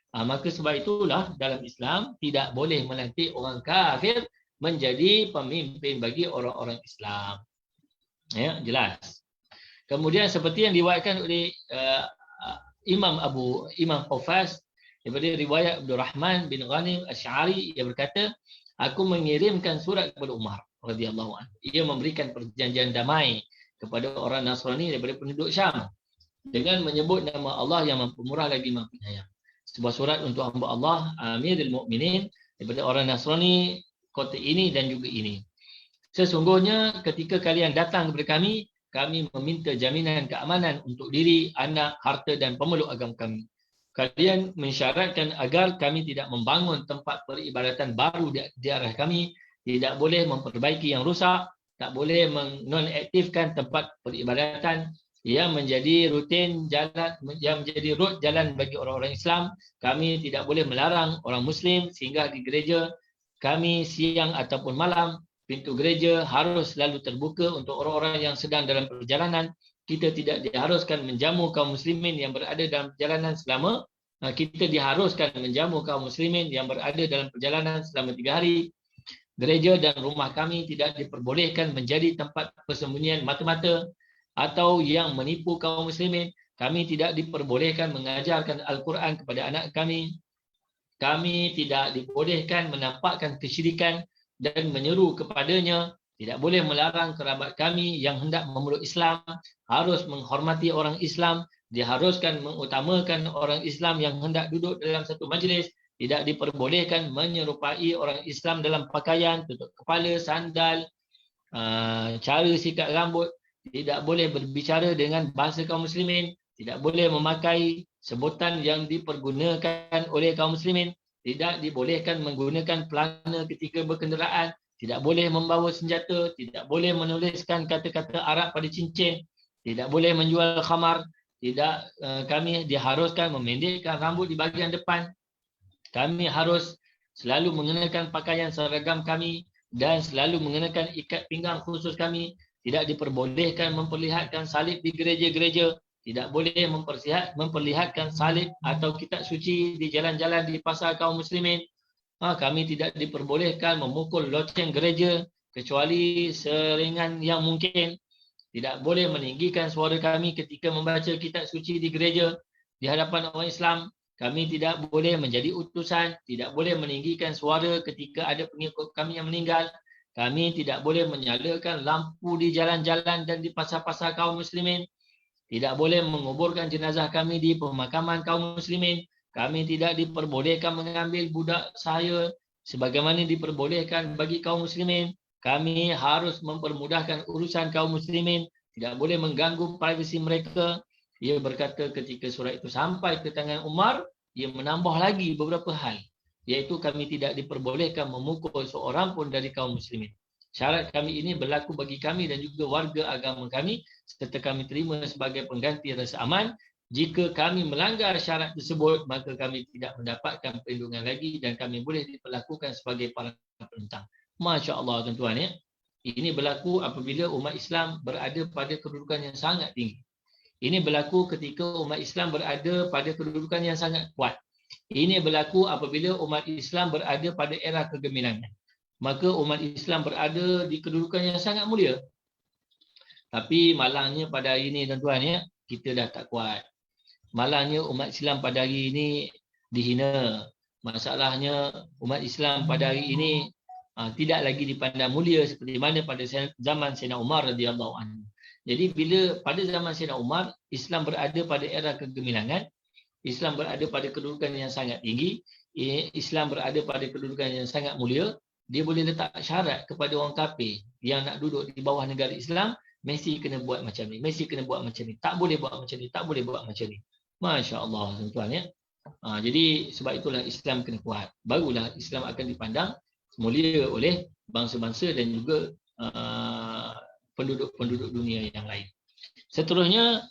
Maka sebab itulah dalam Islam tidak boleh melantik orang kafir menjadi pemimpin bagi orang-orang Islam. Ya, jelas. Kemudian seperti yang diriwayatkan oleh Imam Hufaz daripada riwayat Abdul Rahman bin Ghanim Asy'ari, ia berkata, aku mengirimkan surat kepada Umar radhiyallahu anhu. Ia memberikan perjanjian damai kepada orang Nasrani daripada penduduk Syam dengan menyebut nama Allah yang Maha Pemurah lagi Maha Penyayang. Sebuah surat untuk hamba Allah Amirul Mukminin daripada orang Nasrani kota ini dan juga ini. Sesungguhnya ketika kalian datang kepada kami, kami meminta jaminan keamanan untuk diri, anak, harta dan pemeluk agama kami. Kalian mensyaratkan agar kami tidak membangun tempat peribadatan baru di arah kami, tidak boleh memperbaiki yang rusak, tak boleh menonaktifkan tempat peribadatan yang menjadi rutin jalan, yang menjadi rut jalan bagi orang-orang Islam. Kami tidak boleh melarang orang Muslim singgah di gereja kami siang ataupun malam. Pintu gereja harus selalu terbuka untuk orang-orang yang sedang dalam perjalanan. Kita tidak diharuskan menjamu kaum muslimin yang berada dalam perjalanan selama 3 hari. Gereja dan rumah kami tidak diperbolehkan menjadi tempat persembunyian mata-mata atau yang menipu kaum muslimin. Kami tidak diperbolehkan mengajarkan Al-Quran kepada anak kami. Kami tidak dibolehkan menampakkan kesyirikan dan menyeru kepadanya. Tidak boleh melarang kerabat kami yang hendak memeluk Islam. Harus menghormati orang Islam. Diharuskan mengutamakan orang Islam yang hendak duduk dalam satu majlis. Tidak diperbolehkan menyerupai orang Islam dalam pakaian, tutup kepala, sandal, cara sikat rambut. Tidak boleh berbicara dengan bahasa kaum muslimin. Tidak boleh memakai sebutan yang dipergunakan oleh kaum muslimin. Tidak dibolehkan menggunakan pelana ketika berkenderaan. Tidak boleh membawa senjata. Tidak boleh menuliskan kata-kata Arab pada cincin. Tidak boleh menjual khamar. Kami diharuskan memendekkan rambut di bahagian depan. Kami harus selalu mengenakan pakaian seragam kami dan selalu mengenakan ikat pinggang khusus kami. Tidak diperbolehkan memperlihatkan salib di gereja-gereja. Tidak boleh memperlihatkan salib atau kitab suci di jalan-jalan di pasar kaum muslimin. Kami tidak diperbolehkan memukul loceng gereja kecuali seringan yang mungkin. Tidak boleh meninggikan suara kami ketika membaca kitab suci di gereja di hadapan orang Islam. Kami tidak boleh menjadi utusan, tidak boleh meninggikan suara ketika ada pengikut kami yang meninggal. Kami tidak boleh menyalakan lampu di jalan-jalan dan di pasar-pasar kaum muslimin. Tidak boleh menguburkan jenazah kami di pemakaman kaum muslimin. Kami tidak diperbolehkan mengambil budak sahaya sebagaimana diperbolehkan bagi kaum muslimin. Kami harus mempermudahkan urusan kaum muslimin. Tidak boleh mengganggu privasi mereka. Ia berkata ketika surat itu sampai ke tangan Umar, ia menambah lagi beberapa hal. Iaitu kami tidak diperbolehkan memukul seorang pun dari kaum muslimin. Syarat kami ini berlaku bagi kami dan juga warga agama kami serta kami terima sebagai pengganti rasa aman. Jika kami melanggar syarat tersebut, maka kami tidak mendapatkan perlindungan lagi dan kami boleh diperlakukan sebagai para penentang. Masya Allah tuan-tuan ya. Ini berlaku apabila umat Islam berada pada kedudukan yang sangat tinggi. Ini berlaku ketika umat Islam berada pada kedudukan yang sangat kuat. Ini berlaku apabila umat Islam berada pada era kegemilangan. Maka umat Islam berada di kedudukan yang sangat mulia. Tapi malangnya pada hari ini tuan-tuan ya, kita dah tak kuat. Malangnya umat Islam pada hari ini dihina. Masalahnya umat Islam pada hari ini tidak lagi dipandang mulia seperti mana pada zaman Sayyidina Umar radhiyallahu anhu. Jadi bila pada zaman Sayyidina Umar, Islam berada pada era kegemilangan, Islam berada pada kedudukan yang sangat tinggi, Islam berada pada kedudukan yang sangat mulia, dia boleh letak syarat kepada orang kafir yang nak duduk di bawah negara Islam, mesti kena buat macam ni, mesti kena buat macam ni, tak boleh buat macam ni, tak boleh buat macam ni. Masya Allah tuan-tuan ya. Jadi sebab itulah Islam kena kuat. Barulah Islam akan dipandang mulia oleh bangsa-bangsa dan juga penduduk-penduduk dunia yang lain. Seterusnya,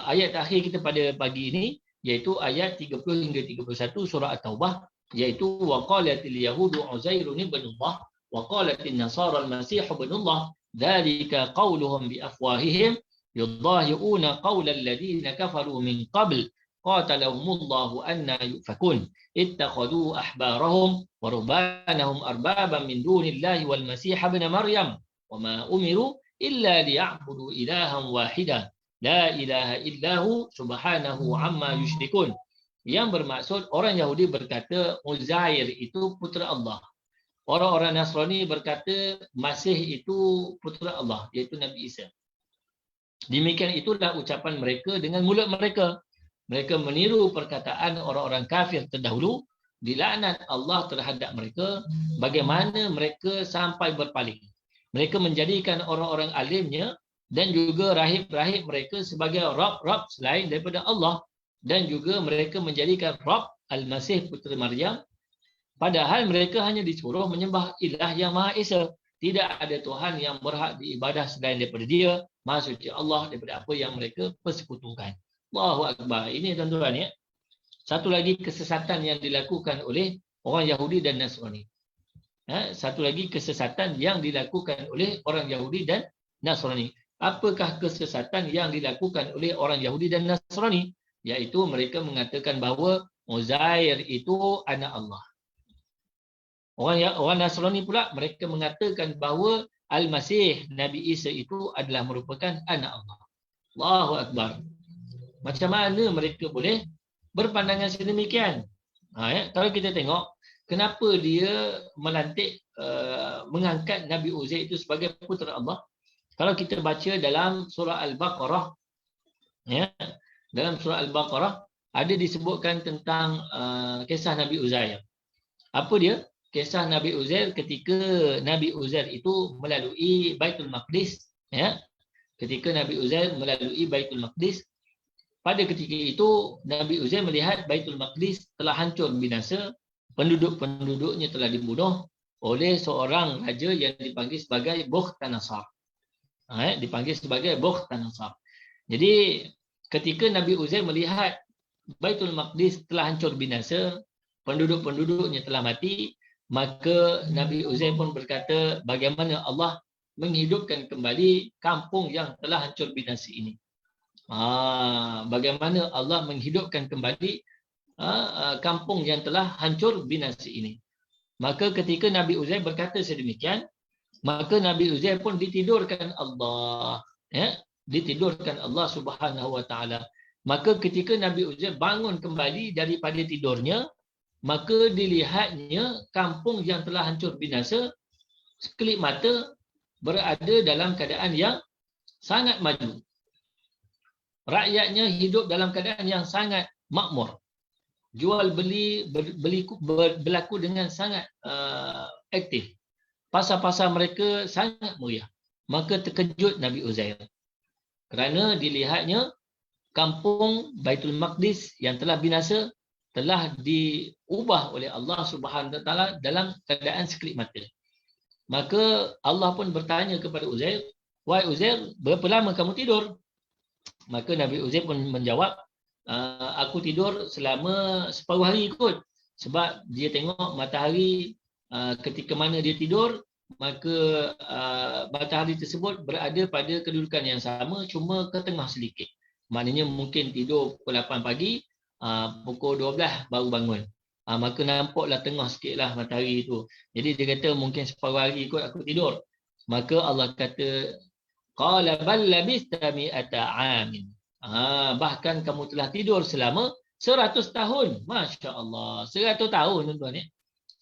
ayat terakhir kita pada pagi ini, iaitu ayat 30 hingga 31 surah At-Taubah, iaitu waqalatil yahudu Uzairun ibnullah wa qalatin nasara al-masih ibnullah dzalika qauluhum bi afwahihim yudahi'una qaulal ladzina kafaru min qabl qatalahumullahu anna yufakun ittakhadhu ahbarahum wa rubbanahum arbaban min dunillahi wal masih ibn maryam wa ma umiru illa liya'budu ilahan wahida la ilaha illahu subhanahu amma yusyrikun. Yang bermaksud orang Yahudi berkata Uzair itu putera Allah. Orang-orang Nasrani berkata Masih itu putera Allah, iaitu Nabi Isa. Demikian itulah ucapan mereka dengan mulut mereka. Mereka meniru perkataan orang-orang kafir terdahulu, dilaknat Allah terhadap mereka, bagaimana mereka sampai berpaling. Mereka menjadikan orang-orang alimnya dan juga rahib-rahib mereka sebagai Rab-Rab selain daripada Allah, dan juga mereka menjadikan Rab Al-Masih putera Maryam, padahal mereka hanya disuruh menyembah ilah yang Maha Esa. Tidak ada Tuhan yang berhak diibadah selain daripada Dia, Maha Suci Allah, daripada apa yang mereka persekutukan. Allahu Akbar. Ini tuan-tuan ya. Satu lagi kesesatan yang dilakukan oleh orang Yahudi dan Nasrani. Satu lagi kesesatan yang dilakukan oleh orang Yahudi dan Nasrani. Apakah kesesatan yang dilakukan oleh orang Yahudi dan Nasrani? Iaitu mereka mengatakan bahawa Uzair itu anak Allah. Orang Nasrani pula mereka mengatakan bahawa Al-Masih Nabi Isa itu adalah merupakan anak Allah. Allahu Akbar. Macam mana mereka boleh berpandangan sedemikian? Kalau kita tengok kenapa dia melantik mengangkat Nabi Uzair itu sebagai putera Allah? Kalau kita baca dalam surah Al-Baqarah, ya, dalam surah Al-Baqarah ada disebutkan tentang kisah Nabi Uzair. Apa dia? Kisah Nabi Uzair ketika Nabi Uzair itu melalui Baitul Maqdis, ya. Ketika Nabi Uzair melalui Baitul Maqdis, pada ketika itu Nabi Uzair melihat Baitul Maqdis telah hancur binasa, penduduk-penduduknya telah dibunuh oleh seorang raja yang dipanggil sebagai Bukhtanasar. Dipanggil sebagai Bukhtanasar. Jadi ketika Nabi Uzair melihat Baitul Maqdis telah hancur binasa, penduduk-penduduknya telah mati, maka Nabi Uzair pun berkata bagaimana Allah menghidupkan kembali kampung yang telah hancur binasa ini. Bagaimana Allah menghidupkan kembali kampung yang telah hancur binasa ini. Maka ketika Nabi Uzair berkata sedemikian, maka Nabi Uzair pun ditidurkan Allah, ya, ditidurkan Allah Subhanahu wa taala. Maka ketika Nabi Uzair bangun kembali daripada tidurnya, maka dilihatnya kampung yang telah hancur binasa sekelip mata berada dalam keadaan yang sangat maju. Rakyatnya hidup dalam keadaan yang sangat makmur. Jual beli berlaku dengan sangat aktif. Pasar-pasar mereka sangat meriah. Maka terkejut Nabi Uzair kerana dilihatnya kampung Baitul Maqdis yang telah binasa telah diubah oleh Allah Subhanahu Wa Taala dalam keadaan sekelip mata. Maka Allah pun bertanya kepada Uzair, "Wahai Uzair, berapa lama kamu tidur?" Maka Nabi Uzair pun menjawab, "Aku tidur selama separuh hari kot." Sebab dia tengok matahari ketika mana dia tidur, maka matahari tersebut berada pada kedudukan yang sama, cuma ke tengah sedikit. Maknanya mungkin tidur pukul 8 pagi, pukul 12 baru bangun. Maka nampaklah tengah sikitlah matahari itu. Jadi dia kata mungkin separuh hari kot aku tidur. Maka Allah kata, qala bal labista mi'ata 'amin. Bahkan kamu telah tidur selama 100 tahun. Masya-Allah, 100 tahun tuan-tuan ya.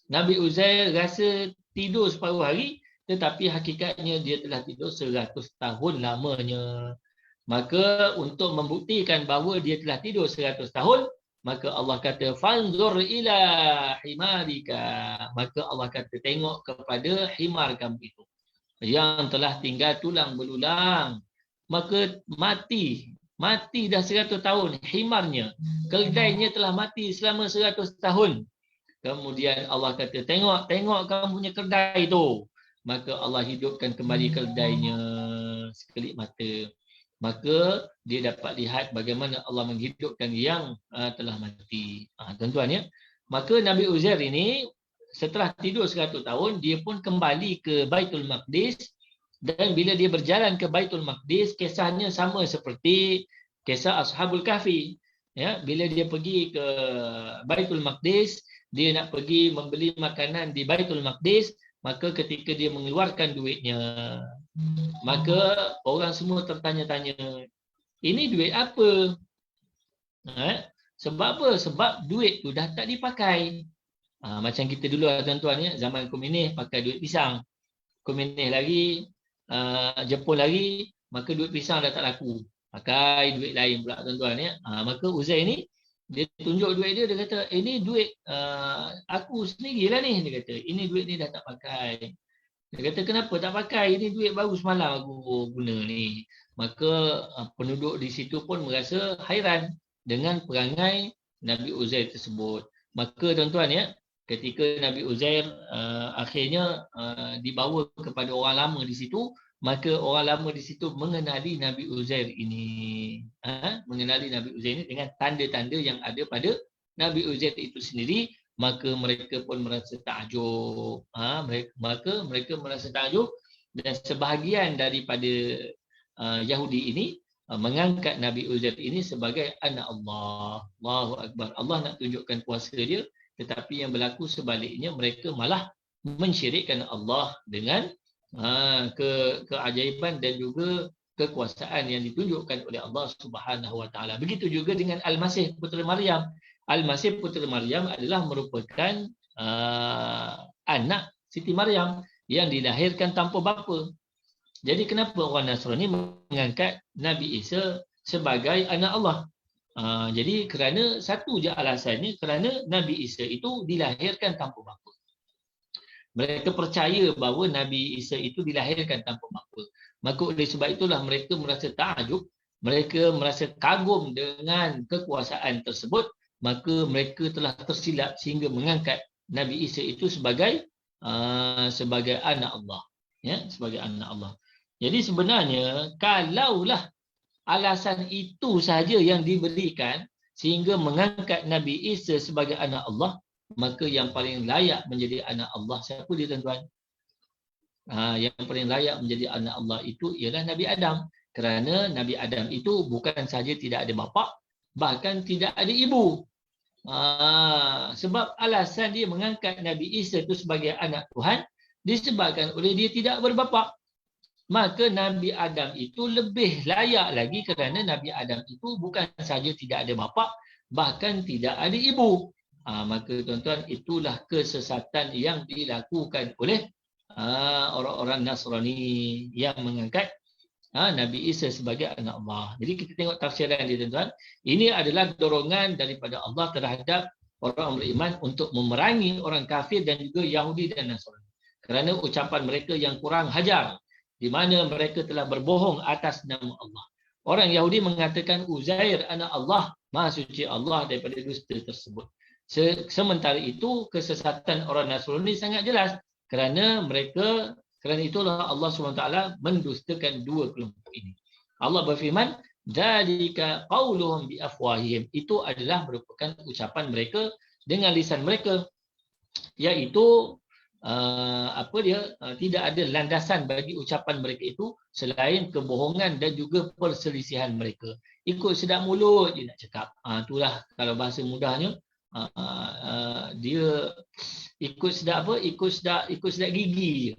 Nabi Uzair rasa tidur separuh hari, tetapi hakikatnya dia telah tidur 100 tahun lamanya. Maka untuk membuktikan bahawa dia telah tidur 100 tahun, maka Allah kata fanzur ila himarika. Maka Allah kata tengok kepada himar kamu itu yang telah tinggal tulang belulang. Maka mati mati dah 100 tahun. Himarnya, keledainya telah mati selama 100 tahun. Kemudian Allah kata, tengok kamu punya keledai tu. Maka Allah hidupkan kembali keledainya sekelip mata. Maka dia dapat lihat bagaimana Allah menghidupkan yang telah mati. Tuan-tuan ya. Maka Nabi Uzair ini setelah tidur 100 tahun, dia pun kembali ke Baitul Maqdis. Dan bila dia berjalan ke Baitul Maqdis, kisahnya sama seperti kisah Ashabul Kahfi. Ya, bila dia pergi ke Baitul Maqdis, dia nak pergi membeli makanan di Baitul Maqdis, maka ketika dia mengeluarkan duitnya, maka orang semua tertanya-tanya, ini duit apa? Sebab apa? Sebab duit tu dah tak dipakai. Macam kita dulu tuan-tuan ya, zaman komunis pakai duit pisang. Komunis lagi, Jepun lagi, maka duit pisang dah tak laku. Pakai duit lain pula tuan-tuan ya. Maka Uzair ni dia tunjuk duit dia kata, ini duit aku sendirilah ni. Dia kata, ini duit ni dah tak pakai. Dia kata, kenapa tak pakai? Ini duit baru semalam aku guna ni. Maka penduduk di situ pun merasa hairan dengan perangai Nabi Uzair tersebut. Maka tuan-tuan ya, ketika Nabi Uzair akhirnya dibawa kepada orang lama di situ, maka orang lama di situ mengenali Nabi Uzair ini. Mengenali Nabi Uzair ini dengan tanda-tanda yang ada pada Nabi Uzair itu sendiri. Maka mereka pun merasa takjub. Maka mereka merasa takjub dan sebahagian daripada Yahudi ini mengangkat Nabi Uzair ini sebagai anak Allah. Allahu Akbar. Allah nak tunjukkan kuasa dia, tetapi yang berlaku sebaliknya, mereka malah mensyirikkan Allah dengan keajaiban dan juga kekuasaan yang ditunjukkan oleh Allah Subhanahu Wa Taala. Begitu juga dengan Al-Masih putera Maryam. Al-Masih putera Maryam adalah merupakan anak Siti Maryam yang dilahirkan tanpa bapa. Jadi kenapa orang Nasrani mengangkat Nabi Isa sebagai anak Allah? Jadi kerana satu je alasannya, kerana Nabi Isa itu dilahirkan tanpa bapa. Mereka percaya bahawa Nabi Isa itu dilahirkan tanpa bapa. Maka oleh sebab itulah mereka merasa takjub, mereka merasa kagum dengan kekuasaan tersebut, maka mereka telah tersilap sehingga mengangkat Nabi Isa itu sebagai anak Allah. Ya, sebagai anak Allah. Jadi sebenarnya kalaulah alasan itu sahaja yang diberikan sehingga mengangkat Nabi Isa sebagai anak Allah, maka yang paling layak menjadi anak Allah siapa dia tuan-tuan? Yang paling layak menjadi anak Allah itu ialah Nabi Adam. Kerana Nabi Adam itu bukan sahaja tidak ada bapa, bahkan tidak ada ibu. Sebab alasan dia mengangkat Nabi Isa itu sebagai anak Tuhan disebabkan oleh dia tidak berbapa. Maka Nabi Adam itu lebih layak lagi kerana Nabi Adam itu bukan sahaja tidak ada bapa, bahkan tidak ada ibu. Maka tuan-tuan, itulah kesesatan yang dilakukan oleh orang-orang Nasrani yang mengangkat Nabi Isa sebagai anak Allah. Jadi kita tengok tafsiran dia tuan-tuan. Ini adalah dorongan daripada Allah terhadap orang beriman untuk memerangi orang kafir dan juga Yahudi dan Nasrani. Kerana ucapan mereka yang kurang hajar, di mana mereka telah berbohong atas nama Allah. Orang Yahudi mengatakan Uzair anak Allah, Maha Suci Allah daripada dusta tersebut. Sementara itu kesesatan orang Nasrani sangat jelas kerana itulah Allah SWT mendustakan dua kelompok ini. Allah berfirman, dzalika qauluhum bi afwahihim, itu adalah merupakan ucapan mereka dengan lisan mereka, iaitu tidak ada landasan bagi ucapan mereka itu selain kebohongan dan juga perselisihan mereka. Ikut sedap mulut dia nak cakap. Itulah kalau bahasa mudahnya, dia ikut sedap gigi je.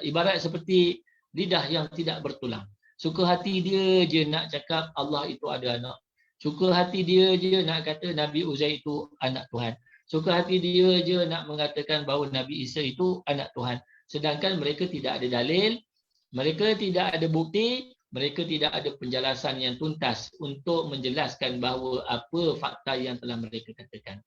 Ibarat seperti lidah yang tidak bertulang. Suka hati dia je nak cakap Allah itu ada anak. Suka hati dia je nak kata Nabi Uzair itu anak Tuhan. Suka hati dia je nak mengatakan bahawa Nabi Isa itu anak Tuhan. Sedangkan mereka tidak ada dalil, mereka tidak ada bukti, mereka tidak ada penjelasan yang tuntas untuk menjelaskan bahawa apa fakta yang telah mereka katakan.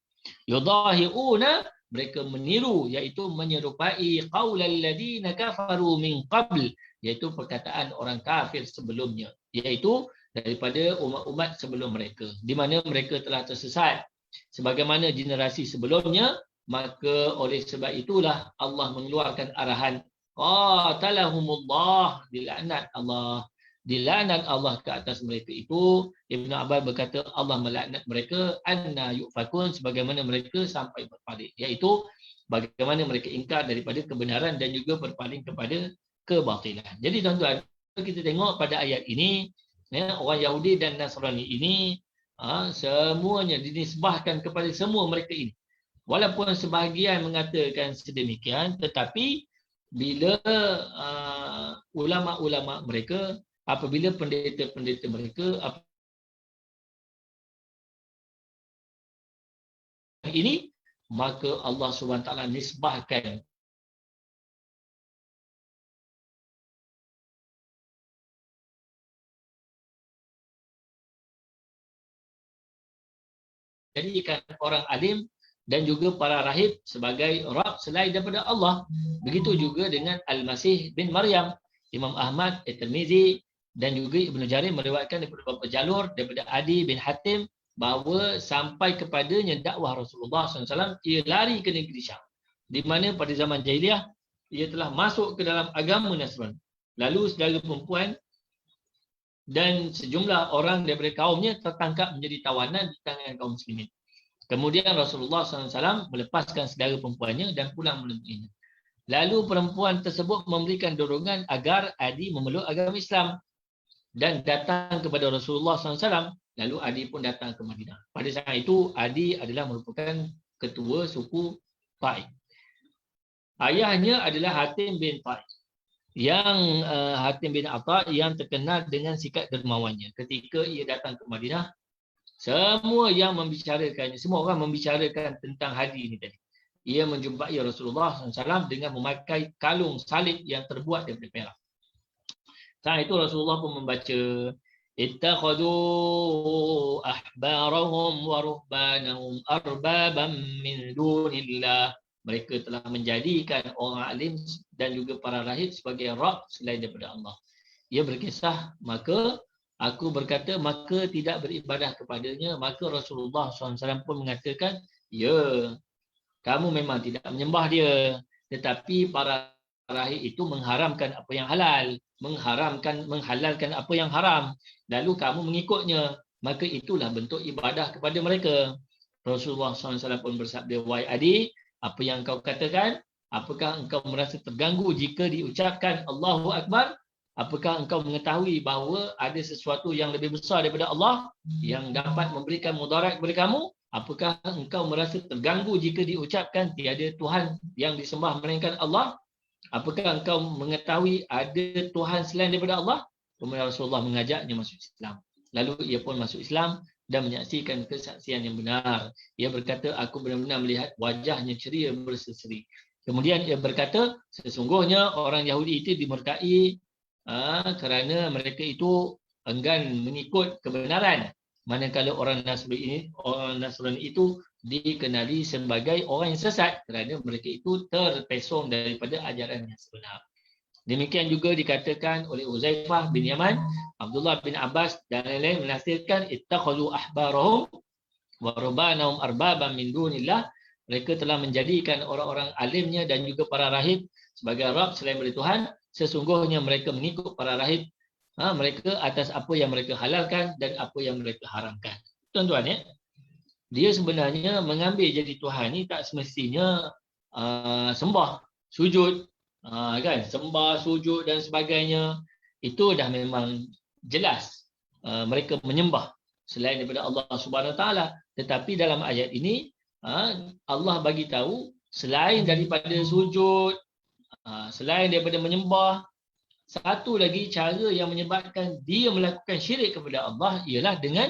Yudahiruna, mereka meniru, iaitu menyerupai qaulal ladina kafaru min qabl, iaitu perkataan orang kafir sebelumnya, iaitu daripada umat-umat sebelum mereka, di mana mereka telah tersesat sebagaimana generasi sebelumnya. Maka oleh sebab itulah Allah mengeluarkan arahan qatalahumullah, dilaknat Allah ke atas mereka itu. Ibnu Abbas berkata Allah melaknat mereka, anna yufakun, sebagaimana mereka sampai berpaling, iaitu bagaimana mereka ingkar daripada kebenaran dan juga berpaling kepada kebatilan. Jadi tuan-tuan, kita tengok pada ayat ini, orang Yahudi dan Nasrani ini semuanya dinisbahkan kepada semua mereka ini. Walaupun sebahagian mengatakan sedemikian, tetapi bila ulama-ulama mereka, apabila pendeta-pendeta mereka ini, maka Allah SWT nisbahkan jadikan orang alim dan juga para rahib sebagai Rabb selain daripada Allah. Begitu juga dengan Al-Masih bin Maryam. Imam Ahmad, At-Tirmizi dan juga Ibnu Jarir meriwayatkan daripada beberapa jalur daripada Adi bin Hatim bahawa sampai kepadanya dakwah Rasulullah SAW, ia lari ke negeri Syam, di mana pada zaman jahiliah ia telah masuk ke dalam agama Nasrani. Lalu saudara perempuan dan sejumlah orang daripada kaumnya tertangkap menjadi tawanan di tangan kaum muslimin. Kemudian Rasulullah SAW melepaskan saudara perempuannya dan pulang menemuinya. Lalu perempuan tersebut memberikan dorongan agar Adi memeluk agama Islam dan datang kepada Rasulullah SAW. Lalu Adi pun datang ke Madinah. Pada saat itu Adi adalah merupakan ketua suku Taif. Ayahnya adalah Hatim bin Taif, yang Hatim bin Atha yang terkenal dengan sikap dermawannya. Ketika ia datang ke Madinah, semua orang membicarakan tentang Hadi ini tadi. Ia menjumpai Rasulullah SAW dengan memakai kalung salib yang terbuat daripada perak. Saat itu Rasulullah pun membaca, ittakhadhu ahbarahum wa ruhbanahum arbaban min dunillah. Mereka telah menjadikan orang alim dan juga para rahib sebagai Rabb selain daripada Allah. Ia berkisah, maka aku berkata, maka tidak beribadah kepadanya. Maka Rasulullah SAW pun mengatakan, ya, kamu memang tidak menyembah dia. Tetapi para rahib itu mengharamkan apa yang halal, menghalalkan apa yang haram. Lalu kamu mengikutnya. Maka itulah bentuk ibadah kepada mereka. Rasulullah SAW pun bersabda, wahai Adi, apa yang kau katakan? Apakah engkau merasa terganggu jika diucapkan Allahu Akbar? Apakah engkau mengetahui bahawa ada sesuatu yang lebih besar daripada Allah yang dapat memberikan mudarat kepada kamu? Apakah engkau merasa terganggu jika diucapkan tiada Tuhan yang disembah melainkan Allah? Apakah engkau mengetahui ada Tuhan selain daripada Allah? Kemudian Rasulullah mengajaknya masuk Islam. Lalu ia pun masuk Islam dan menyaksikan kesaksian yang benar. Ia berkata, aku benar-benar melihat wajahnya ceria berseri. Kemudian ia berkata, sesungguhnya orang Yahudi itu dimurkai kerana mereka itu enggan mengikut kebenaran. Manakala orang Nasrani itu dikenali sebagai orang yang sesat kerana mereka itu terpesong daripada ajaran yang sebenar. Demikian juga dikatakan oleh Uzaifah bin Yaman, Abdullah bin Abbas dan lain-lain menafsirkan ittakhadhu ahbarahum wa ruhbanahum arbaban min dunillah. Mereka telah menjadikan orang-orang alimnya dan juga para rahib sebagai Rabb selain daripada Tuhan. Sesungguhnya mereka mengikut para rahib mereka atas apa yang mereka halalkan dan apa yang mereka haramkan. Tuan-tuan ya, dia sebenarnya mengambil jadi Tuhan ni tak semestinya sembah, sujud, kan, sembah, sujud dan sebagainya. Itu dah memang jelas mereka menyembah selain daripada Allah Subhanahu Wa Taala. Tetapi dalam ayat ini Allah bagi tahu selain daripada sujud, selain daripada menyembah, satu lagi cara yang menyebabkan dia melakukan syirik kepada Allah ialah dengan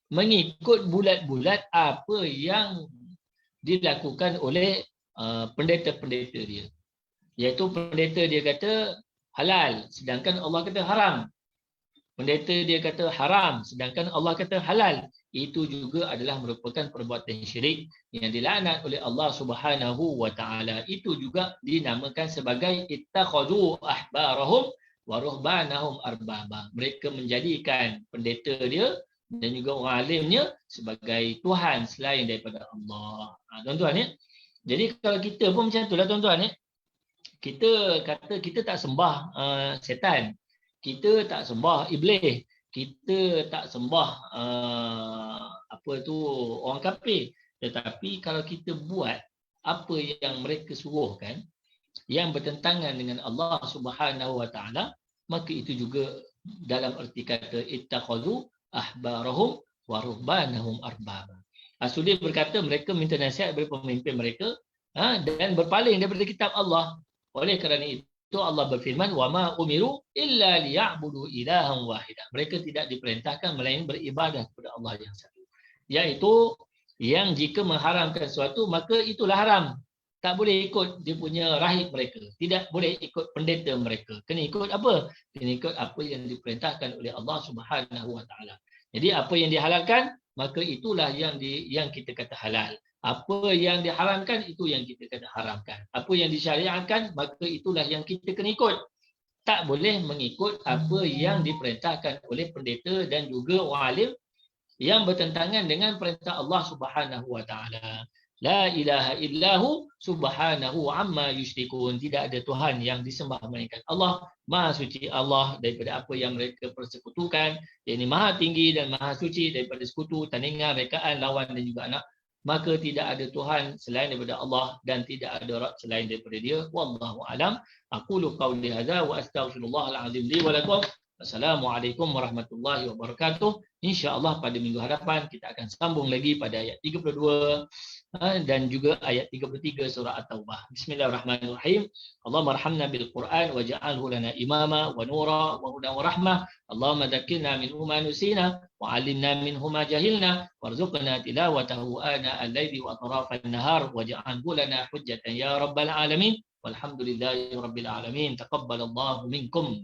mengikut bulat-bulat apa yang dilakukan oleh pendeta-pendeta dia. Iaitu pendeta dia kata halal sedangkan Allah kata haram. Pendeta dia kata haram sedangkan Allah kata halal. Itu juga adalah merupakan perbuatan syirik yang dilaknat oleh Allah Subhanahu Wa Taala. Itu juga dinamakan sebagai ittakhadhu ahbarahum wa ruhbanahum arbaba. Mereka menjadikan pendeta dia dan juga orang alimnya sebagai Tuhan selain daripada Allah. Tuan-tuan ya. Jadi kalau kita pun macam itulah tuan-tuan ya. Kita kata kita tak sembah setan. Kita tak sembah iblis. Kita tak sembah orang kafir. Tetapi kalau kita buat apa yang mereka suruhkan yang bertentangan dengan Allah Subhanahu wa taala, maka itu juga dalam erti kata ittakhadhu ahbarahum wa ruhbanahum arbaba. Sudi berkata mereka minta nasihat dari pemimpin mereka dan berpaling daripada kitab Allah. Oleh kerana itu Allah berfirman wa ma umiru illa liya'budu ilahan wahida. Mereka tidak diperintahkan melainkan beribadah kepada Allah yang satu. Iaitu yang jika mengharamkan sesuatu maka itulah haram. Tak boleh ikut dia punya rahib mereka. Tidak boleh ikut pendeta mereka. Kena ikut apa? Kena ikut apa yang diperintahkan oleh Allah Subhanahu wa taala. Jadi apa yang dihalalkan maka itulah yang kita kata halal. Apa yang diharamkan itu yang kita kata haramkan. Apa yang disyariatkan maka itulah yang kita kena ikut. Tak boleh mengikut apa yang diperintahkan oleh pendeta dan juga orang alim yang bertentangan dengan perintah Allah Subhanahu wa taala. La ilaha illahu subhanahu amma yusyrikun. Tidak ada Tuhan yang disembah melainkan Allah. Maha suci Allah daripada apa yang mereka persekutukan. Ia ini maha tinggi dan maha suci daripada sekutu, tandingan, rekaan, lawan dan juga anak. Maka tidak ada Tuhan selain daripada Allah dan tidak ada Rabb selain daripada Dia. Wallahu alam. Aqulu qawli hadza wa astaghfirullahal azim li wa lakum. Assalamualaikum warahmatullahi wabarakatuh. InsyaAllah pada minggu hadapan kita akan sambung lagi pada ayat 32 dan juga ayat 33 surah At-Taubah. Bismillahirrahmanirrahim. Allahumma arhamna bil Qur'an waj'alhu lana imama wa nura wa hudan wa rahmah. Allahumma dhakkirna minhu ma nusina wa 'allimna minhu ma jahilna warzuqna tilawatahu ana al-laili wa atrafan nahar waj'alhu lana hujjatan ya rabbal alamin. Walhamdulillahi rabbil alamin. Taqabbalallahu minkum.